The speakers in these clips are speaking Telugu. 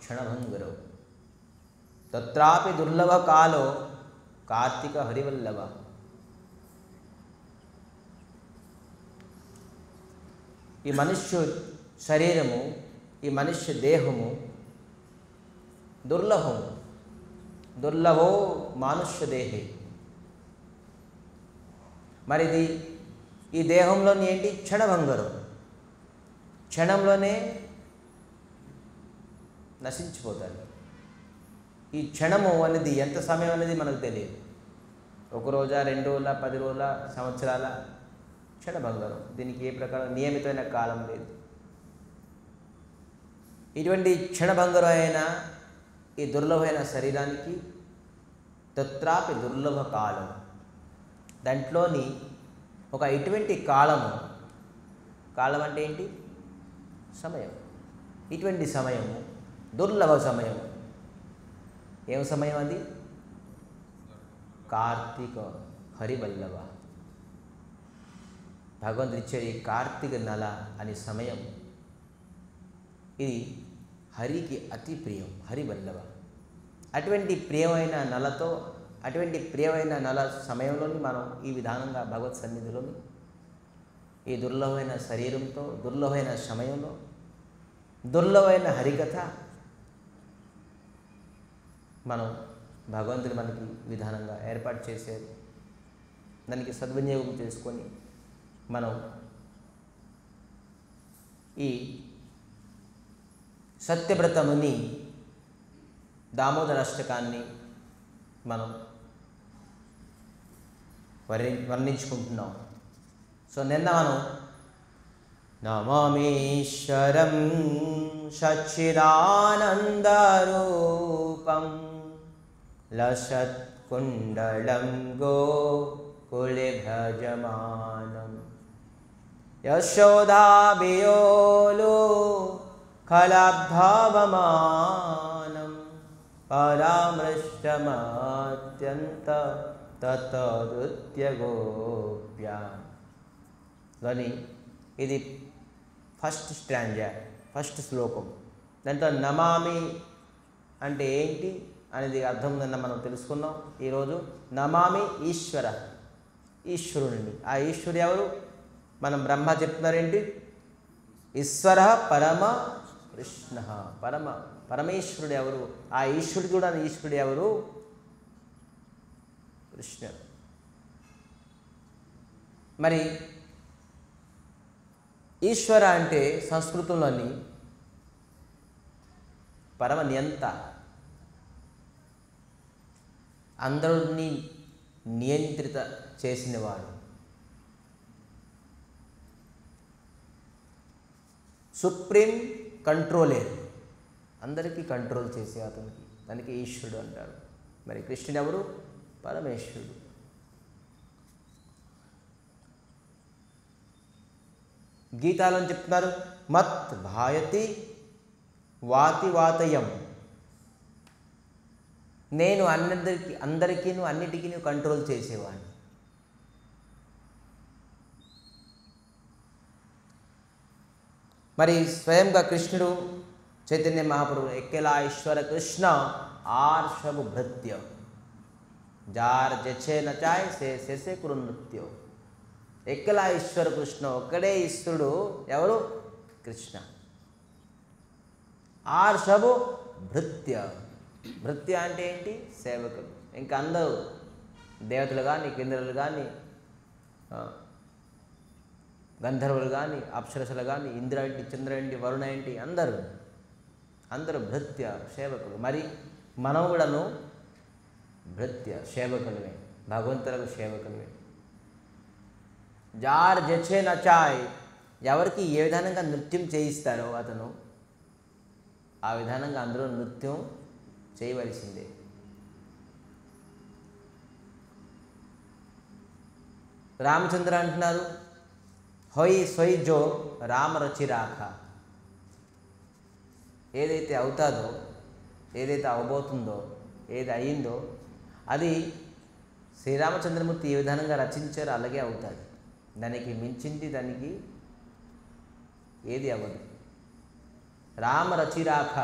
క్షణభంగురౌ తత్రాపి దుర్లభ కాలో కార్తీక హరివల్లభ. ఈ మనుష్య శరీరము, ఈ మనుష్య దేహము దుర్లభము. దుర్లభో మానుష్య దేహే. మరిది ఈ దేహంలోని ఏంటి? క్షణభంగరం. క్షణంలోనే నశించిపోతాడు. ఈ క్షణము అనేది ఎంత సమయం అనేది మనకు తెలియదు. ఒక రోజా, 2 రోజుల, 10 రోజుల, సంవత్సరాల క్షణభంగరం. దీనికి ఏ ప్రకారం నియమితమైన కాలం లేదు. ఇటువంటి క్షణభంగరమైన ఈ దుర్లభమైన శరీరానికి తత్రాపి దుర్లభ కాలం, దాంట్లోని ఒక ఇటువంటి కాలము. కాలం అంటే ఏంటి? సమయం. ఇటువంటి సమయము దుర్లభ సమయం. ఏం సమయం అది? కార్తీక హరివల్లభ. భగవంతుడు ఇచ్చే ఈ కార్తీక నెల అనే సమయం ఇది హరికి అతి ప్రియం. హరివల్లభ. అటువంటి ప్రియమైన నెలతో, అటువంటి ప్రియమైన నెల సమయంలోని మనం ఈ విధానంగా భగవత్ సన్నిధిలోని ఈ దుర్లభమైన శరీరంతో, దుర్లభమైన సమయంలో దుర్లభమైన హరికథ మనం భగవంతుడు మనకి విధానంగా ఏర్పాటు చేశారు. దానికి సద్వినియోగం చేసుకొని మనం ఈ సత్యవ్రతముని దామోదర అష్టకాన్ని మనం వర్ణించుకుంటున్నాం. సో నిన్న మనం నమామీశ్వరం సచ్చిదానందరూపం లసత్కుండలం గోకులే భజమానం యశోదాభియోలో ఖలబ్ధవమానం పరామృష్టమత్యంత తతదుత్యగోప్యా. కానీ ఇది ఫస్ట్ స్టాంజా, ఫస్ట్ శ్లోకం. దాంట్లో నమామి అంటే ఏంటి అనేది అర్థం నిన్న మనం తెలుసుకున్నాం. ఈరోజు నమామి ఈశ్వర, ఈశ్వరుని. ఆ ఈశ్వరు ఎవరు? మనం బ్రహ్మ చెప్తున్నారేంటి? ఈశ్వర పరమ కృష్ణ. పరమేశ్వరుడు ఎవరు? ఆ ఈశ్వరుడు కూడా ఈశ్వరుడు ఎవరు? కృష్ణుడు. మరి ఈశ్వర అంటే సంస్కృతంలోని పరమ నియంత, అందరినీ నియంత్రిత చేసినవాడు, సుప్రీం కంట్రోలర్, అందరికీ కంట్రోల్ చేసే అతనికి, దానికి ఈశ్వరుడు అంటారు. మరి కృష్ణుడు ఎవరు? పరమేశ్వరుడు. గీతాలో చెప్తున్నారు మత్ భాయతి వాతి వాతయం. నేను అందరికీ అన్నిటికీ కంట్రోల్ చేసేవాడిని. మరి స్వయంగా కృష్ణుడు చైతన్య మహాప్రభు ఎక్కెలా ఈశ్వర కృష్ణ ఆర్షభు భృత్య జార్ జచే నచాయ్ శేషే కురు నృత్యో. ఎక్కలా ఈశ్వర కృష్ణ, ఒక్కడే ఈశ్వరుడు. ఎవరు? కృష్ణ. ఆర్షభు భృత్య. భృత్య అంటే ఏంటి? సేవకులు. ఇంకా అందరూ దేవతలు కానీ, కిందరులు కానీ, గంధర్వులు కానీ, అప్సరసలు కానీ, ఇంద్ర ఏంటి, చంద్ర ఏంటి, వరుణ ఏంటి, అందరూ భృత్య సేవకులు. మరి మనం కూడాను భృత్య సేవకులమే, భగవంతులకు సేవకులమే. జార్ జచే నచాయ్, ఎవరికి ఏ విధానంగా నృత్యం చేయిస్తారో అతను ఆ విధానంగా అందరూ నృత్యం చేయవలసిందే. రామచంద్ర అంటున్నారు హొయ్ సొయ్ జో రామ రచిరాఖ. ఏదైతే అవుతాదో, ఏదైతే అవబోతుందో, ఏది అయ్యిందో అది శ్రీరామచంద్రమూర్తి ఏ విధానంగా రచించారో అలాగే అవుతుంది. దానికి మించింది దానికి ఏది అవ్వదు. రామ రచిరాఖ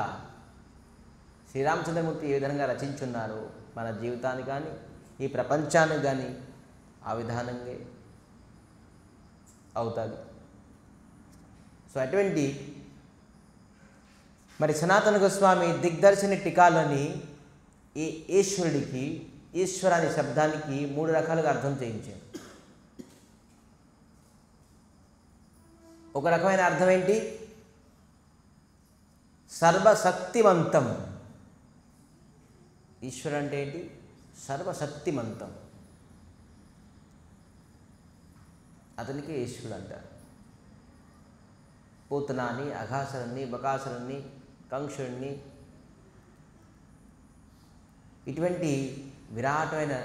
శ్రీరామచంద్రమూర్తి ఏ విధంగా రచించున్నారు మన జీవితాన్ని కానీ ఈ ప్రపంచానికి కానీ ఆ విధానంగా అవుతుంది. సో అటువంటి మరి సనాతన గోస్వామి దిగ్దర్శిని టీకాలోని ఈ ఈశ్వరుడికి ఈశ్వర అనే శబ్దానికి 3 రకాలుగా అర్థం చేయించారు. ఒక రకమైన అర్థం ఏంటి? సర్వశక్తివంతం. ఈశ్వరుడు అంటే ఏంటి? సర్వశక్తిమంతం. అతనికి ఈశ్వరుడు అంటారు. పూతనాని, అఘాసురుణ్ణి, బకాసురుణ్ణి, కంసుడిని ఇటువంటి విరాటమైన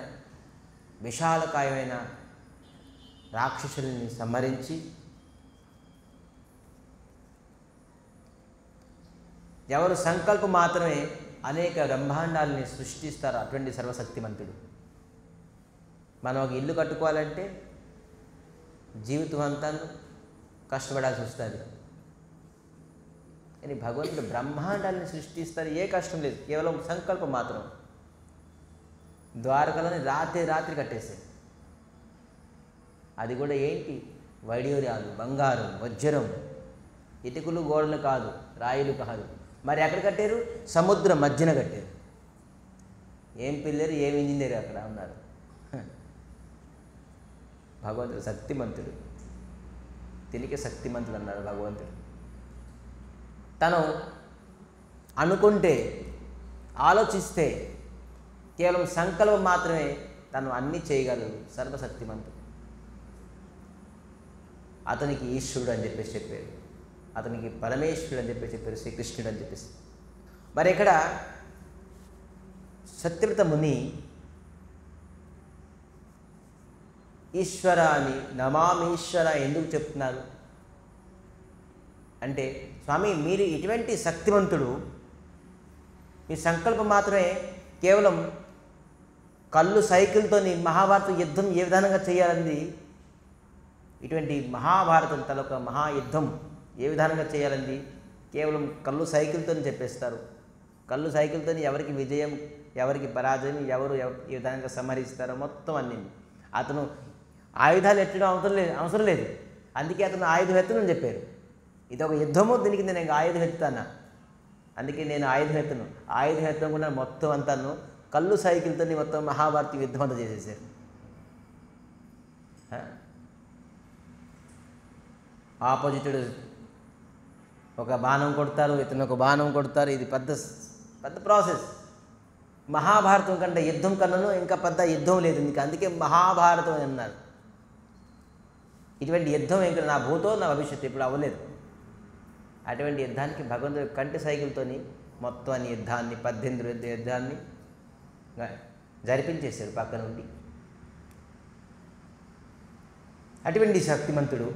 విశాలకాయమైన రాక్షసుల్ని సంహరించి ఎవరు సంకల్పం మాత్రమే అనేక బ్రహ్మాండాలని సృష్టిస్తారు. అటువంటి సర్వశక్తిమంతుడు. మనం ఒక ఇల్లు కట్టుకోవాలంటే జీవితం అంతా కష్టపడాల్సి వస్తుంది. కానీ భగవంతుడు బ్రహ్మాండాలని సృష్టిస్తారు. ఏ కష్టం లేదు, కేవలం సంకల్పం మాత్రం. ద్వారకలని రాత్రి కట్టేశారు. అది కూడా ఏంటి? వైడూర్యాలు, బంగారం, వజ్రం, ఇటుకలు గోడలు కాదు, రాయిలు కాదు. మరి ఎక్కడ కట్టారు? సముద్రం మధ్యన కట్టారు. ఏం పిల్లరు, ఏం ఇంజనీర్ అక్కడ ఉన్నారు. భగవంతుడు శక్తిమంతుడు. తిరిగి శక్తిమంతుడు అన్నారు భగవంతుడు. తను అనుకుంటే, ఆలోచిస్తే, కేవలం సంకల్పం మాత్రమే తను అన్నీ చేయగలడు. సర్వశక్తిమంతుడు. అతనికి ఈశ్వరుడు అని చెప్పేసి చెప్పారు. అతనికి పరమేశ్వరుడు అని చెప్పేసి చెప్పారు. శ్రీకృష్ణుడు అని చెప్పేసి. మరి ఇక్కడ సత్యవ్రత ముని ఈశ్వర అని నమామీశ్వర ఎందుకు చెప్తున్నారు అంటే, స్వామి మీరు ఇటువంటి శక్తివంతుడు, మీ సంకల్పం మాత్రమే కేవలం కళ్ళు సైకిల్తోని మహాభారత యుద్ధం ఏ విధానంగా చేయాలని, ఇటువంటి మహాభారతం తలొక మహాయుద్ధం ఏ విధానంగా చేయాలని కేవలం కళ్ళు సైకిల్తో చెప్పేస్తారు. కళ్ళు సైకిల్తో ఎవరికి విజయం, ఎవరికి పరాజయం, ఎవరు ఏ విధంగా సంహరిస్తారో మొత్తం అన్నీ. అతను ఆయుధాలు ఎత్తడం అవసరం లేదు. అందుకే అతను ఆయుధం ఎత్తనని చెప్పారు. ఇది ఒక యుద్ధము, దీనికి నేను ఆయుధం ఎత్తుతాను. అందుకే నేను ఆయుధం ఎత్తను. ఆయుధం ఎత్తకుండా మొత్తం అంతాను కళ్ళు సైకిల్తో మొత్తం మహాభారత యుద్ధం అంతా చేసేసారు. ఆపోజిట్ ఒక బాణం కొడతారు, ఇతను ఒక బాణం కొడతారు. ఇది పెద్ద ప్రాసెస్. మహాభారతం కంటే యుద్ధం కన్నాను ఇంకా పెద్ద యుద్ధం లేదు. అందుకే మహాభారతం అని అన్నారు. ఇటువంటి యుద్ధం ఇంకా నా భూతో నా భవిష్యత్తు ఇప్పుడు అవ్వలేదు. అటువంటి యుద్ధానికి భగవంతుడు కంటి సైకిల్తో మొత్తం అన్ని యుద్ధాన్ని 18 యుద్ధాన్ని జరిపించేశాడు పక్క నుండి. అటువంటి శక్తిమంతుడు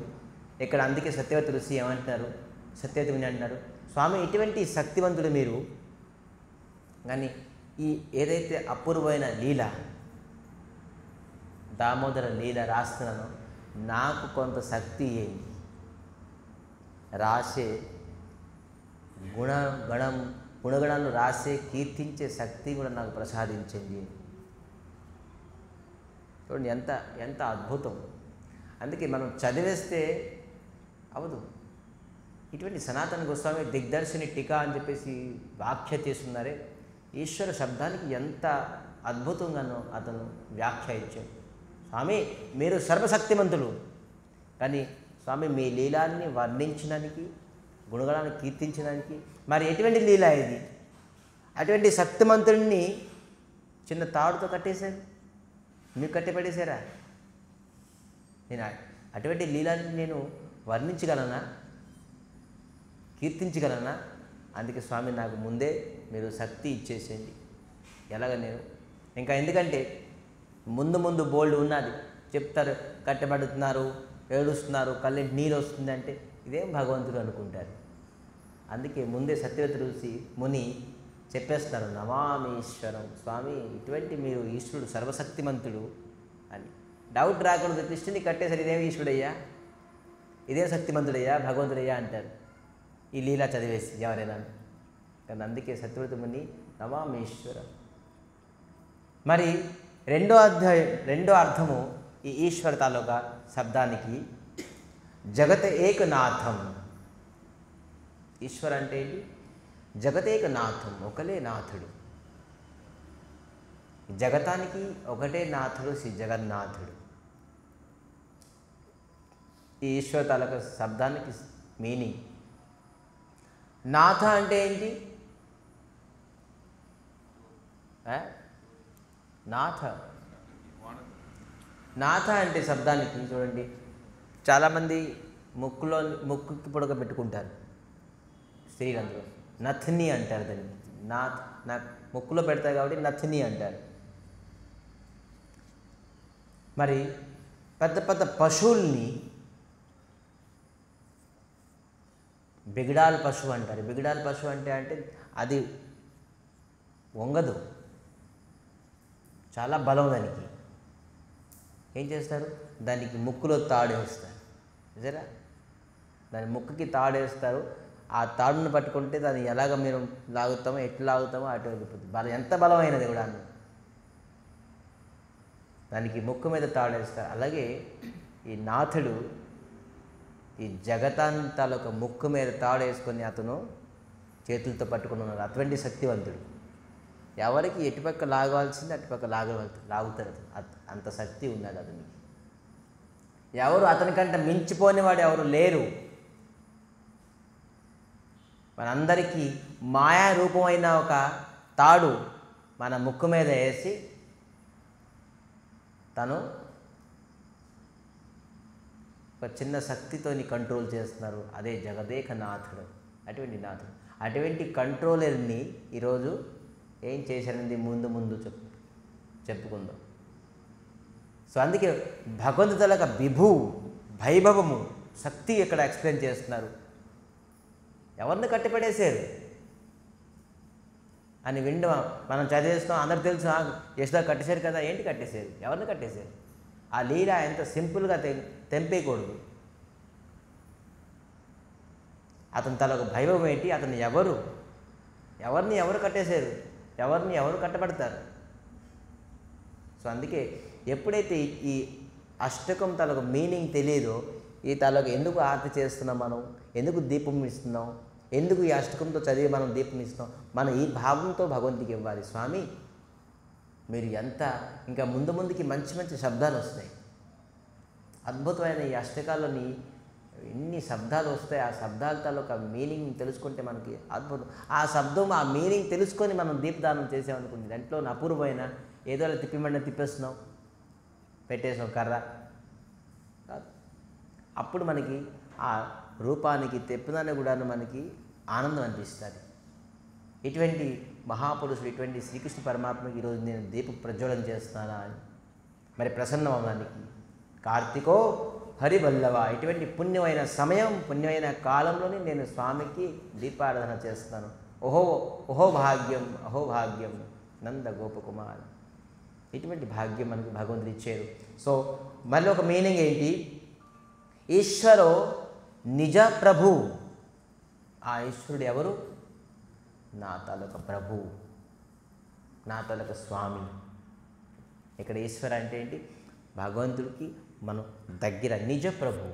ఇక్కడ. అందుకే సత్యవతి ఋషి ఏమంటున్నారు, సత్యవతి ముని అంటున్నారు, స్వామి ఇటువంటి శక్తివంతుడు మీరు, కానీ ఈ ఏదైతే అపూర్వమైన లీల దామోదర లీల రాస్తున్నానో నాకు కొంత శక్తి ఏంటి, రాసే గుణగణాలను రాసే కీర్తించే శక్తి కూడా నాకు ప్రసాదించండి. చూడండి ఎంత అద్భుతం. అందుకే మనం చదివేస్తే అవదు. ఇటువంటి సనాతన గోస్వామి దిగ్దర్శిని టీకా అని చెప్పేసి వ్యాఖ్య చేస్తున్నారే, ఈశ్వర శబ్దానికి ఎంత అద్భుతంగానో అతను వ్యాఖ్య ఇచ్చాడు. స్వామి మీరు సర్వశక్తిమంతులు, కానీ స్వామి మీ లీలాన్ని వర్ణించడానికి, గుణగణాన్ని కీర్తించడానికి మరి ఎటువంటి లీల ఇది? అటువంటి శక్తిమంతుడిని చిన్న తాడుతో కట్టేశారు, మీకు కట్టిపడేశారా? నేను అటువంటి లీలాన్ని నేను వర్ణించగలనా, కీర్తించగలనా? అందుకే స్వామి నాకు ముందే మీరు శక్తి ఇచ్చేసేయండి. ఎలాగ నేను ఇంకా, ఎందుకంటే ముందు బోల్డ్ ఉన్నది చెప్తారు, కట్టబడుతున్నారు, ఏడుస్తున్నారు, కళ్ళంటి నీరు వస్తుంది అంటే ఇదేం భగవంతుడు అనుకుంటారు. అందుకే ముందే సత్యవతి ఋషి ముని చెప్పేస్తున్నారు, నమామీశ్వరం. స్వామి ఇటువంటి మీరు ఈశ్వరుడు సర్వశక్తిమంతుడు అని డౌట్ రాకూడదు. కృష్ణుని కట్టేసరి ఇదేం ఈశ్వరుడయ్యా, ఇదేం శక్తిమంతుడయ్యా, భగవంతుడయ్యా అంటారు ఈ లీలా చదివేసి ఎవరైనా. కానీ అందుకే సత్యవ్రత ముని నమామీశ్వర. మరి రెండో అర్థము ఈ ఈశ్వర తాలూకా శబ్దానికి జగత్ ఏకనాథం. ఈశ్వర అంటే ఏంటి? జగతేక నాథం, ఒకలే నాథుడు. జగతానికి ఒకటే నాథుడు శ్రీ జగన్నాథుడు. ఈ ఈశ్వర తాలూకా శబ్దానికి మీనింగ్. నాథ అంటే ఏంటి? నాథ అంటే శబ్దానికి చూడండి, చాలామంది ముక్కుకి పొడక పెట్టుకుంటారు స్త్రీలందరూ. నథిని అంటారు దాన్ని. నాకు ముక్కులో పెడతారు కాబట్టి నథిని అంటారు. మరి పెద్ద పెద్ద పశువుల్ని బిగడాల పశువు అంటారు. బిగడాల పశువు అంటే అది వంగదు, చాలా బలం దానికి. ఏం చేస్తారు? దానికి ముక్కులో తాడేస్తారు. నిజరా? దాని ముక్కుకి తాడేస్తారు. ఆ తాడును పట్టుకుంటే దాన్ని ఎలాగ మీరు లాగుతామో, ఎట్లా లాగుతామో అటు వెళ్ళిపోతుంది. బలం ఎంత బలమైనది కూడా దానికి ముక్కు మీద తాడేస్తారు. అలాగే ఈ నాథుడు ఈ జగతాంతాల ఒక ముక్కు మీద తాడేసుకొని అతను చేతులతో పట్టుకుని ఉన్నారు. అటువంటి శక్తివంతుడు. ఎవరికి ఎటుపక్క లాగాల్సింది అటుపక్క లాగుతారు. అంత శక్తి ఉన్నది అతనికి. ఎవరు అతనికంటే మించిపోని వాడు ఎవరు లేరు. మనందరికీ మాయా రూపమైన ఒక తాడు మన ముక్కు మీద వేసి తను ఒక చిన్న శక్తితోని కంట్రోల్ చేస్తున్నారు. అదే జగదేక నాథుడు. అటువంటి నాథుడు, అటువంటి కంట్రోలర్ని ఈరోజు ఏం చేశారనేది ముందు చెప్పుకుందాం. సో అందుకే భగవంతుల వైభవము శక్తి ఇక్కడ ఎక్స్ప్లెయిన్ చేస్తున్నారు. ఎవరిని కట్టిపడేశారు అని మనం చదివేస్తాం, అందరికి తెలుసు. యశోద కట్టేశారు కదా. ఏంటి కట్టేశారు? ఎవరిని కట్టేశారు? ఆ లీల ఎంత సింపుల్గా తెంపేయకూడదు. అతని తలకు వైభవం ఏంటి? అతను ఎవరిని ఎవరు కట్టేశారు? ఎవరిని ఎవరు కట్టబడతారు? సో అందుకే ఎప్పుడైతే ఈ అష్టకం తలకు మీనింగ్ తెలియదో, ఈ తలకు ఎందుకు ఆర్తి చేస్తున్నాం, మనం ఎందుకు దీపం ఇస్తున్నాం, ఎందుకు ఈ అష్టకంతో చదివి మనం దీపం ఇస్తున్నాం, మనం ఈ భావంతో భగవంతుడికి ఇవ్వాలి. స్వామి మీరు ఎంత ఇంకా ముందుకి మంచి మంచి శబ్దాలు వస్తాయి. అద్భుతమైన ఈ అష్టకాల్లోని ఎన్ని శబ్దాలు వస్తాయి. ఆ శబ్దాల తాలూకా మీనింగ్ తెలుసుకుంటే మనకి అద్భుతం. ఆ శబ్దం ఆ మీనింగ్ తెలుసుకొని మనం దీపదానం చేసామనుకోండి, దాంట్లో అపూర్వమైన ఏదో తిప్పేస్తున్నాం, పెట్టేసాం కర్ర కాదు. అప్పుడు మనకి ఆ రూపానికి తెప్పదాన్ని కూడా మనకి ఆనందం అనిపిస్తుంది. ఇటువంటి మహాపురుషుడు, ఇటువంటి శ్రీకృష్ణ పరమాత్మకి ఈరోజు నేను దీప ప్రజ్వలన చేస్తానా అని మరి ప్రసన్నం అవడానికి కార్తీకో హరివల్లవ, ఇటువంటి పుణ్యమైన సమయం, పుణ్యమైన కాలంలోనే నేను స్వామికి దీపారాధన చేస్తాను. ఓహో భాగ్యం, అహో భాగ్యం నంద గోపకుమార్. ఇటువంటి భాగ్యం మనకు భగవంతుడు ఇచ్చారు. సో మళ్ళీ ఒక మీనింగ్ ఏంటి? ఈశ్వరో నిజ ప్రభు. ఆ ఈశ్వరుడు ఎవరు? నా తాలూక ప్రభు, నా తాలూక స్వామి. ఇక్కడ ఈశ్వర అంటే ఏంటి? భగవంతుడికి మనం దగ్గర నిజ ప్రభు,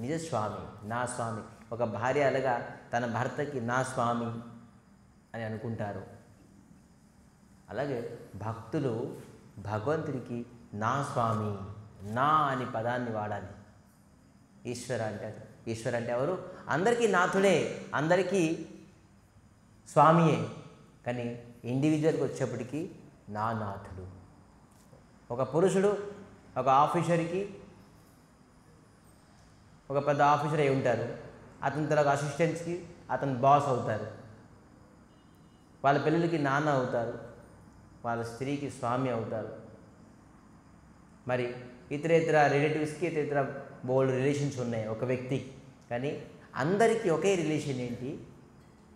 నిజ స్వామి, నా స్వామి. ఒక భార్య అలాగా తన భర్తకి నా స్వామి అని అనుకుంటారు. అలాగే భక్తులు భగవంతుడికి నా స్వామి, నా అని పదాన్ని వాడాలి. ఈశ్వర అంటే ఎవరు? అందరికీ నాథుడే, అందరికీ స్వామియే. కానీ ఇండివిజువల్కి వచ్చేప్పటికీ నా నాథుడు. ఒక పురుషుడు ఒక ఆఫీసర్కి ఒక పెద్ద ఆఫీసర్ అయి ఉంటారు. అతని తన అసిస్టెంట్స్కి అతని బాస్ అవుతారు. వాళ్ళ పిల్లలకి నాన్న అవుతారు. వాళ్ళ స్త్రీకి స్వామి అవుతారు. మరి ఇతర రిలేటివ్స్కి ఇతర బోల్డ్ రిలేషన్స్ ఉన్నాయి ఒక వ్యక్తికి. కానీ అందరికీ ఒకే రిలేషన్ ఏంటి?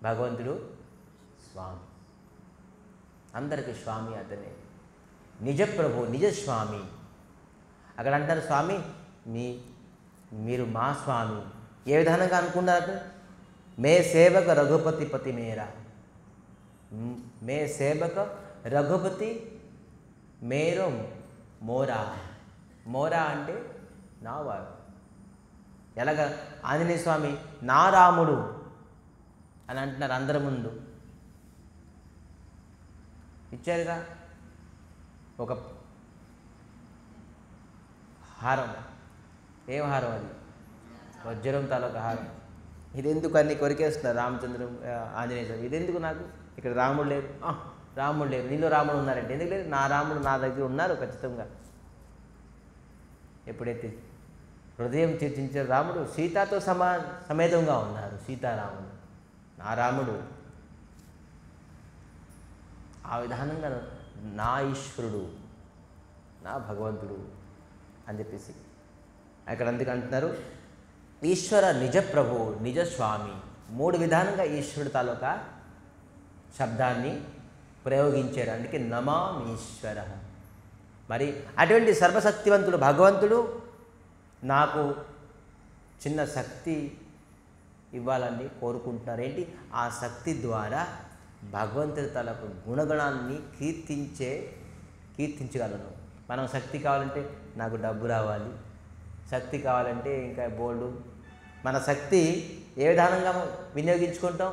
భగవంతుడు స్వామి. అందరికీ స్వామి అతనే, నిజ ప్రభు, నిజ స్వామి. అక్కడ అంటారు స్వామి మీరు మా స్వామి. ఏ విధానంగా అనుకున్నారు? మే సేవక రఘుపతి పతి మేరా. మే సేవక రఘుపతి మేరో మోరా. మోరా అంటే నా వారు. ఎలాగ ఆంజనేయ స్వామి నా రాముడు అని అంటున్నారు అందరి ముందు. ఇచ్చారుగా ఒక హారం. ఏం హారం అది? వజ్రం తాలూకా హారం. ఇదెందుకు అన్ని కొరికేస్తున్నారు రామచంద్ర ఆంజనేయ స్వామి. ఇదెందుకు నాకు? ఇక్కడ రాముడు లేరు, రాముడు లేరు, నీలో రాముడు ఉన్నారంటే ఎందుకు లేదు? నా రాముడు నా దగ్గర ఉన్నారు ఖచ్చితంగా. ఎప్పుడైతే హృదయం చర్చించే రాముడు సీతాతో సమేతంగా ఉన్నారు. సీతారాముడు నా రాముడు. ఆ విధానంగా నా ఈశ్వరుడు, నా భగవంతుడు అని చెప్పేసి అక్కడ అందుకు అంటున్నారు ఈశ్వర నిజ ప్రభు నిజ స్వామి. 3 విధానంగా ఈశ్వరుడు తాలూకా శబ్దాన్ని ప్రయోగించారు. అందుకే నమామీశ్వర. మరి అటువంటి సర్వశక్తివంతుడు భగవంతుడు నాకు చిన్న శక్తి ఇవ్వాలని కోరుకుంటున్నారు. ఏంటి? ఆ శక్తి ద్వారా భగవంతుడి తాలూకు గుణగణాన్ని కీర్తించగలను. మనం శక్తి కావాలంటే నాకు డబ్బు రావాలి, శక్తి కావాలంటే ఇంకా బోల్డు. మన శక్తి ఏ విధానంగా వినియోగించుకుంటాం?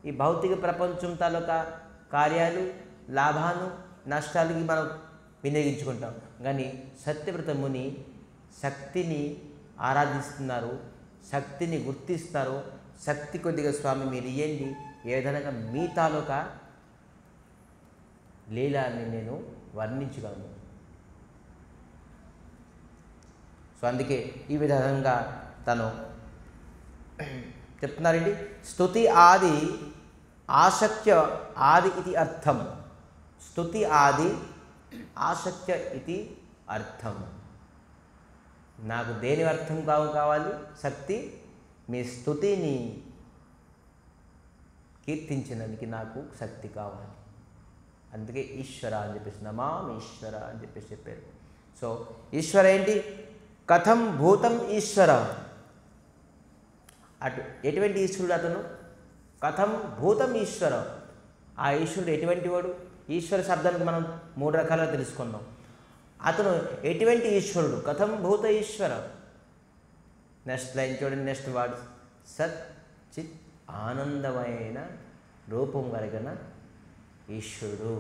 ఈ భౌతిక ప్రపంచం తాలూకా కార్యాలు, లాభాలు, నష్టాలకి మనం వినియోగించుకుంటాం. కానీ సత్యవ్రత ముని శక్తిని ఆరాధిస్తున్నారు, శక్తిని గుర్తిస్తారు. శక్తి కొద్దిగా స్వామి మీరు ఇవ్వండి, ఏ విధంగా మీ తాలూకా లీలాన్ని నేను వర్ణించగలను. సో అందుకే ఈ విధంగా తను చెప్తున్నారండి. స్తుతి ఆది ఆశక్య ఆది ఇది అర్థం. స్తుతి ఆది ఆశక్య ఇది అర్థం. నాకు దేని అర్థం కావాలి? శక్తి. మీ స్తుతిని కీర్తించినందుకు నాకు శక్తి కావాలి. అందుకే ఈశ్వర అని చెప్పేసి నమామి ఈశ్వర అని చెప్పేసి చెప్పారు. సో ఈశ్వర ఏంటి? కథం భూతం ఈశ్వర. ఎటువంటి ఈశ్వరుడు అతను? కథం భూతం ఈశ్వర. ఆ ఈశ్వరుడు ఎటువంటి వాడు? ఈశ్వర శబ్దానికి మనం 3 రకాలుగా తెలుసుకున్నాం. అతను ఎటువంటి ఈశ్వరుడు? కథం భూత ఈశ్వర. నెక్స్ట్ లైన్ చూడండి, నెక్స్ట్ వర్డ్. సత్ చిత్ ఆనందమైన రూపం కలిగిన ఈశ్వరుడు.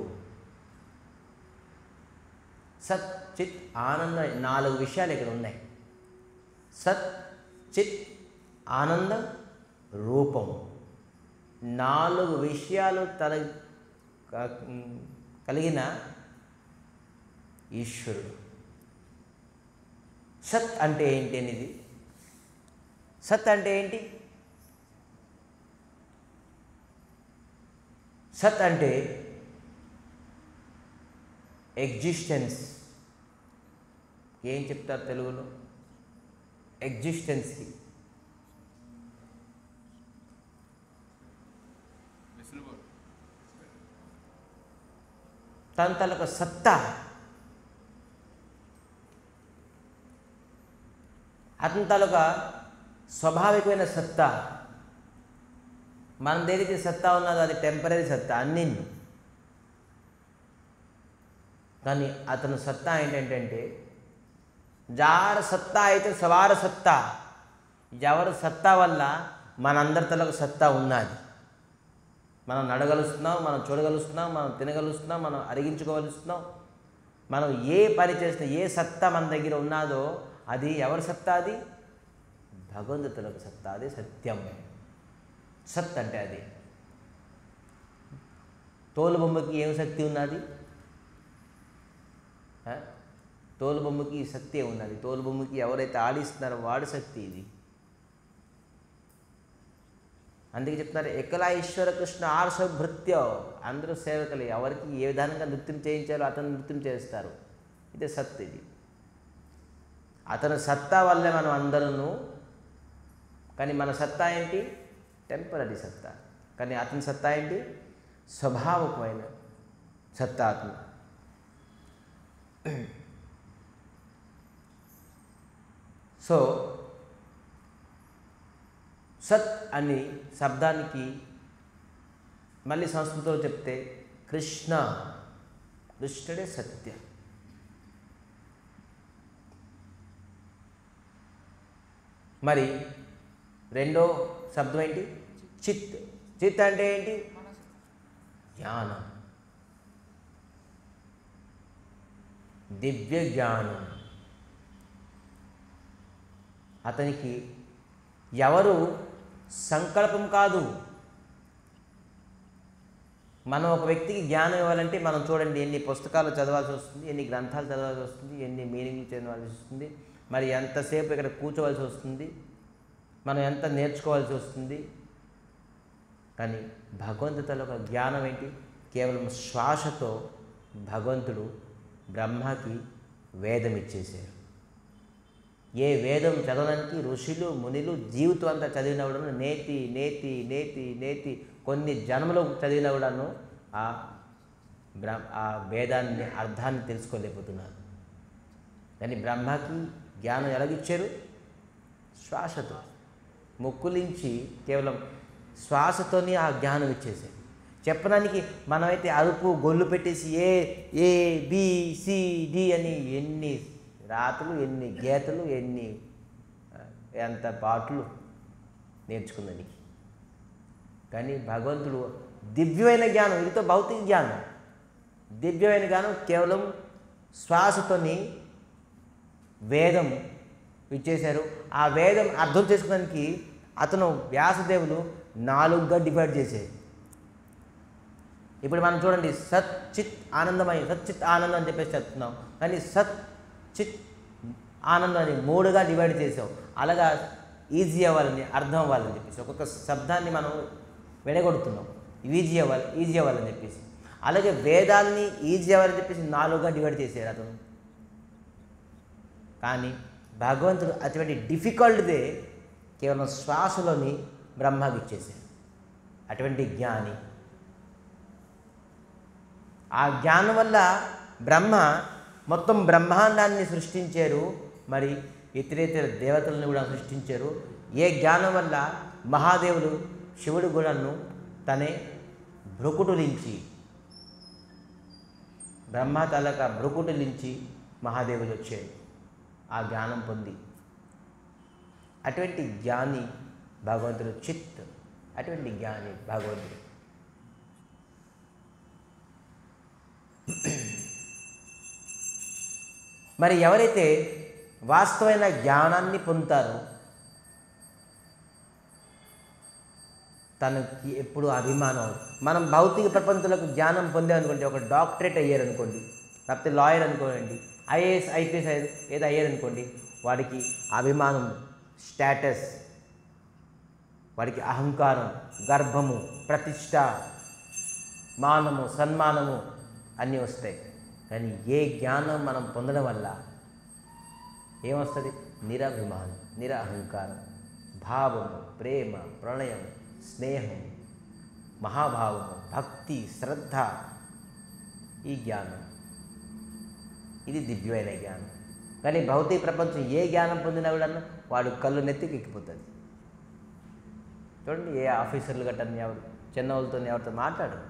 సత్ చిత్ ఆనంద 4 విషయాలు ఇక్కడ ఉన్నాయి. సత్ చిత్ ఆనందం రూపం. 4 విషయాలు కలిగిన ఈశ్వరుడు. సత్ అంటే ఏంటి అనేది? సత్ అంటే ఏంటి? సత్ అంటే ఎగ్జిస్టెన్స్. ఏం చెప్తారు తెలుగులో? ఎగ్జిస్టెన్స్కి తన తనకు సత్తా, అతని తాలూకా స్వాభావికమైన సత్తా. మన దగ్గర సత్తా ఉన్నది అది టెంపరీ సత్తా అన్నీ. కానీ అతను సత్తా ఏంటంటే జార సత్తా అయితే సవార సత్తా. ఎవరి సత్తా వల్ల మనందరి తలకు సత్తా ఉన్నది. మనం నడగలుస్తున్నాం, మనం చూడగలుస్తున్నాం, మనం తినగలుస్తున్నాం, మనం అరిగించుకోగలుస్తున్నాం. మనం ఏ పని చేసినా ఏ సత్తా మన దగ్గర ఉన్నదో అది ఎవరి సత్తా? అది భగవంతులకు సత్తా. అది సత్యం. సత్ అంటే అది. తోలుబొమ్మకి ఏం శక్తి ఉన్నది? తోలుబొమ్మకి శక్తి ఉన్నది. తోలుబొమ్మకి ఎవరైతే ఆడిస్తున్నారో వాడి శక్తి ఇది. అందుకే చెప్తున్నారు ఎక్కలా ఈశ్వర కృష్ణ ఆర్షభృత్య. అందరూ సేవకులు. ఎవరికి ఏ విధానంగా నృత్యం చేయించాలో అతను నృత్యం చేస్తారు. ఇదే సత్. ఇది అతను సత్తా వల్లే మనం అందరూ. కానీ మన సత్తా ఏంటి? టెంపరీ సత్తా. కానీ అతని సత్తా ఏంటి? స్వభావకమైన సత్తా అతను. సో సత్ అని శబ్దానికి మళ్ళీ సంస్కృతంలో చెప్తే కృష్ణ, కృష్ణుడే సత్య. మరి రెండో శబ్దం ఏంటి? చిత్. చిత్ అంటే ఏంటి? జ్ఞానం, దివ్య జ్ఞానం. అతనికి ఎవరు సంకల్పం కాదు. మనం ఒక వ్యక్తికి జ్ఞానం ఇవ్వాలంటే మనం చూడండి ఎన్ని పుస్తకాలు చదవాల్సి వస్తుంది, ఎన్ని గ్రంథాలు చదవాల్సి వస్తుంది, ఎన్ని మీనింగ్లు చదవాల్సి వస్తుంది, మరి ఎంతసేపు ఇక్కడ కూర్చోవలసి వస్తుంది, మనం ఎంత నేర్చుకోవాల్సి వస్తుంది. కానీ భగవంతుడిలో ఒక జ్ఞానం ఏంటి? కేవలం శ్వాసతో భగవంతుడు బ్రహ్మకి వేదం ఇచ్చేశారు. ఏ వేదం చదవడానికి ఋషులు మునులు జీవితం అంతా చదివిన కూడాను నేతి నేతి నేతి నేతి కొన్ని జన్మలు చదివిన కూడాను ఆ వేదాన్ని అర్థాన్ని తెలుసుకోలేకపోతున్నారు. కానీ బ్రహ్మకి జ్ఞానం ఎలాగిచ్చారు? శ్వాసతో, ముక్కులించి కేవలం శ్వాసతోని ఆ జ్ఞానం ఇచ్చేసారు. చెప్పడానికి మనమైతే అరుపు గొల్లు పెట్టేసి ఏ బి సి డి అని ఎన్ని రాతలు, ఎన్ని గీతలు, ఎంత పాటలు నేర్చుకుందానికి. కానీ భగవంతుడు దివ్యమైన జ్ఞానం, ఇదితో భౌతిక జ్ఞానం, దివ్యమైన జ్ఞానం కేవలం శ్వాసతోని వేదం ఇచ్చేశారు. ఆ వేదం అర్థం చేసుకోవడానికి అతను వ్యాసదేవులు 4గా డివైడ్ చేశారు. ఇప్పుడు మనం చూడండి సత్ చిత్ ఆనందమై, సత్ చిత్ ఆనందం అని చెప్పేసి చెప్తున్నాం. కానీ సత్ చిత్ ఆనందం అని 3గా డివైడ్ చేసాం. అలాగా ఈజీ అవ్వాలని, అర్థం అవ్వాలని చెప్పేసి ఒక్కొక్క శబ్దాన్ని మనం విడగొడుతున్నాం. ఈజీ అవ్వాలని చెప్పేసి. అలాగే వేదాన్ని ఈజీ అవ్వాలని చెప్పేసి 4గా డివైడ్ చేశారు అతను. కానీ భగవంతుడు అటువంటి డిఫికల్ట్దే కేవలం శ్వాసలోని బ్రహ్మకి ఇచ్చేశారు. అటువంటి జ్ఞాని. ఆ జ్ఞానం వల్ల బ్రహ్మ మొత్తం బ్రహ్మాండాన్ని సృష్టించారు. మరి ఇతరేతర దేవతలను కూడా సృష్టించారు. ఏ జ్ఞానం వల్ల మహాదేవుడు శివుడు కూడాను తనే భ్రుకుటులించి, బ్రహ్మ తలక భ్రుకుటులించి మహాదేవుడు వచ్చాడు ఆ జ్ఞానం పొంది. అటువంటి జ్ఞాని భగవంతుడు. చిత్, అటువంటి జ్ఞాని భగవంతుడు. మరి ఎవరైతే వాస్తవమైన జ్ఞానాన్ని పొందుతారో తనకి ఎప్పుడు అభిమానం. మనం భౌతిక ప్రపంచంలో జ్ఞానం పొందామనుకోండి, ఒక డాక్టరేట్ అయ్యారనుకోండి, లేకపోతే లాయర్ అనుకోండి, ఐఏఎస్ ఐపీఎస్ ఏదో అయ్యారనుకోండి, వాడికి అభిమానం, స్టేటస్, వాడికి అహంకారం, గర్భము, ప్రతిష్ట, మానము, సన్మానము అన్నీ వస్తాయి. కానీ ఏ జ్ఞానం మనం పొందడం వల్ల ఏమొస్తుంది? నిరభిమానం, నిరహంకారం, భావము, ప్రేమ, ప్రణయం, స్నేహం, మహాభావము, భక్తి, శ్రద్ధ. ఈ జ్ఞానం, ఇది దివ్యమైన జ్ఞానం. కానీ భౌతిక ప్రపంచం ఏ జ్ఞానం పొందినా కూడా వాడు కళ్ళు నెత్తికి ఎక్కిపోతుంది. చూడండి, ఏ ఆఫీసర్లు గట్టని ఎవరు చిన్నవాళ్ళతో ఎవరితో మాట్లాడరు.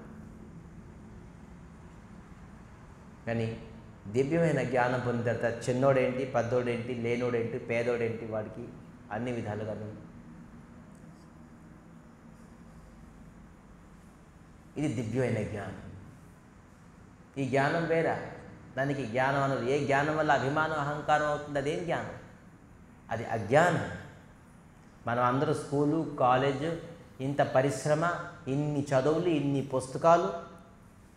కానీ దివ్యమైన జ్ఞానం పొందిన తర్వాత చిన్నోడేంటి, పెద్దోడేంటి, లేనోడేంటి, పేదోడేంటి, వాడికి అన్ని విధాలుగా ఇది దివ్యమైన జ్ఞానం. ఈ జ్ఞానం వేరా, దానికి జ్ఞానం అన్నది. ఏ జ్ఞానం వల్ల అభిమానం, అహంకారం అవుతుంది? అదేం జ్ఞానం? అది అజ్ఞానం. మనం అందరూ స్కూలు, కాలేజు, ఇంత పరిశ్రమ, ఇన్ని చదువులు, ఇన్ని పుస్తకాలు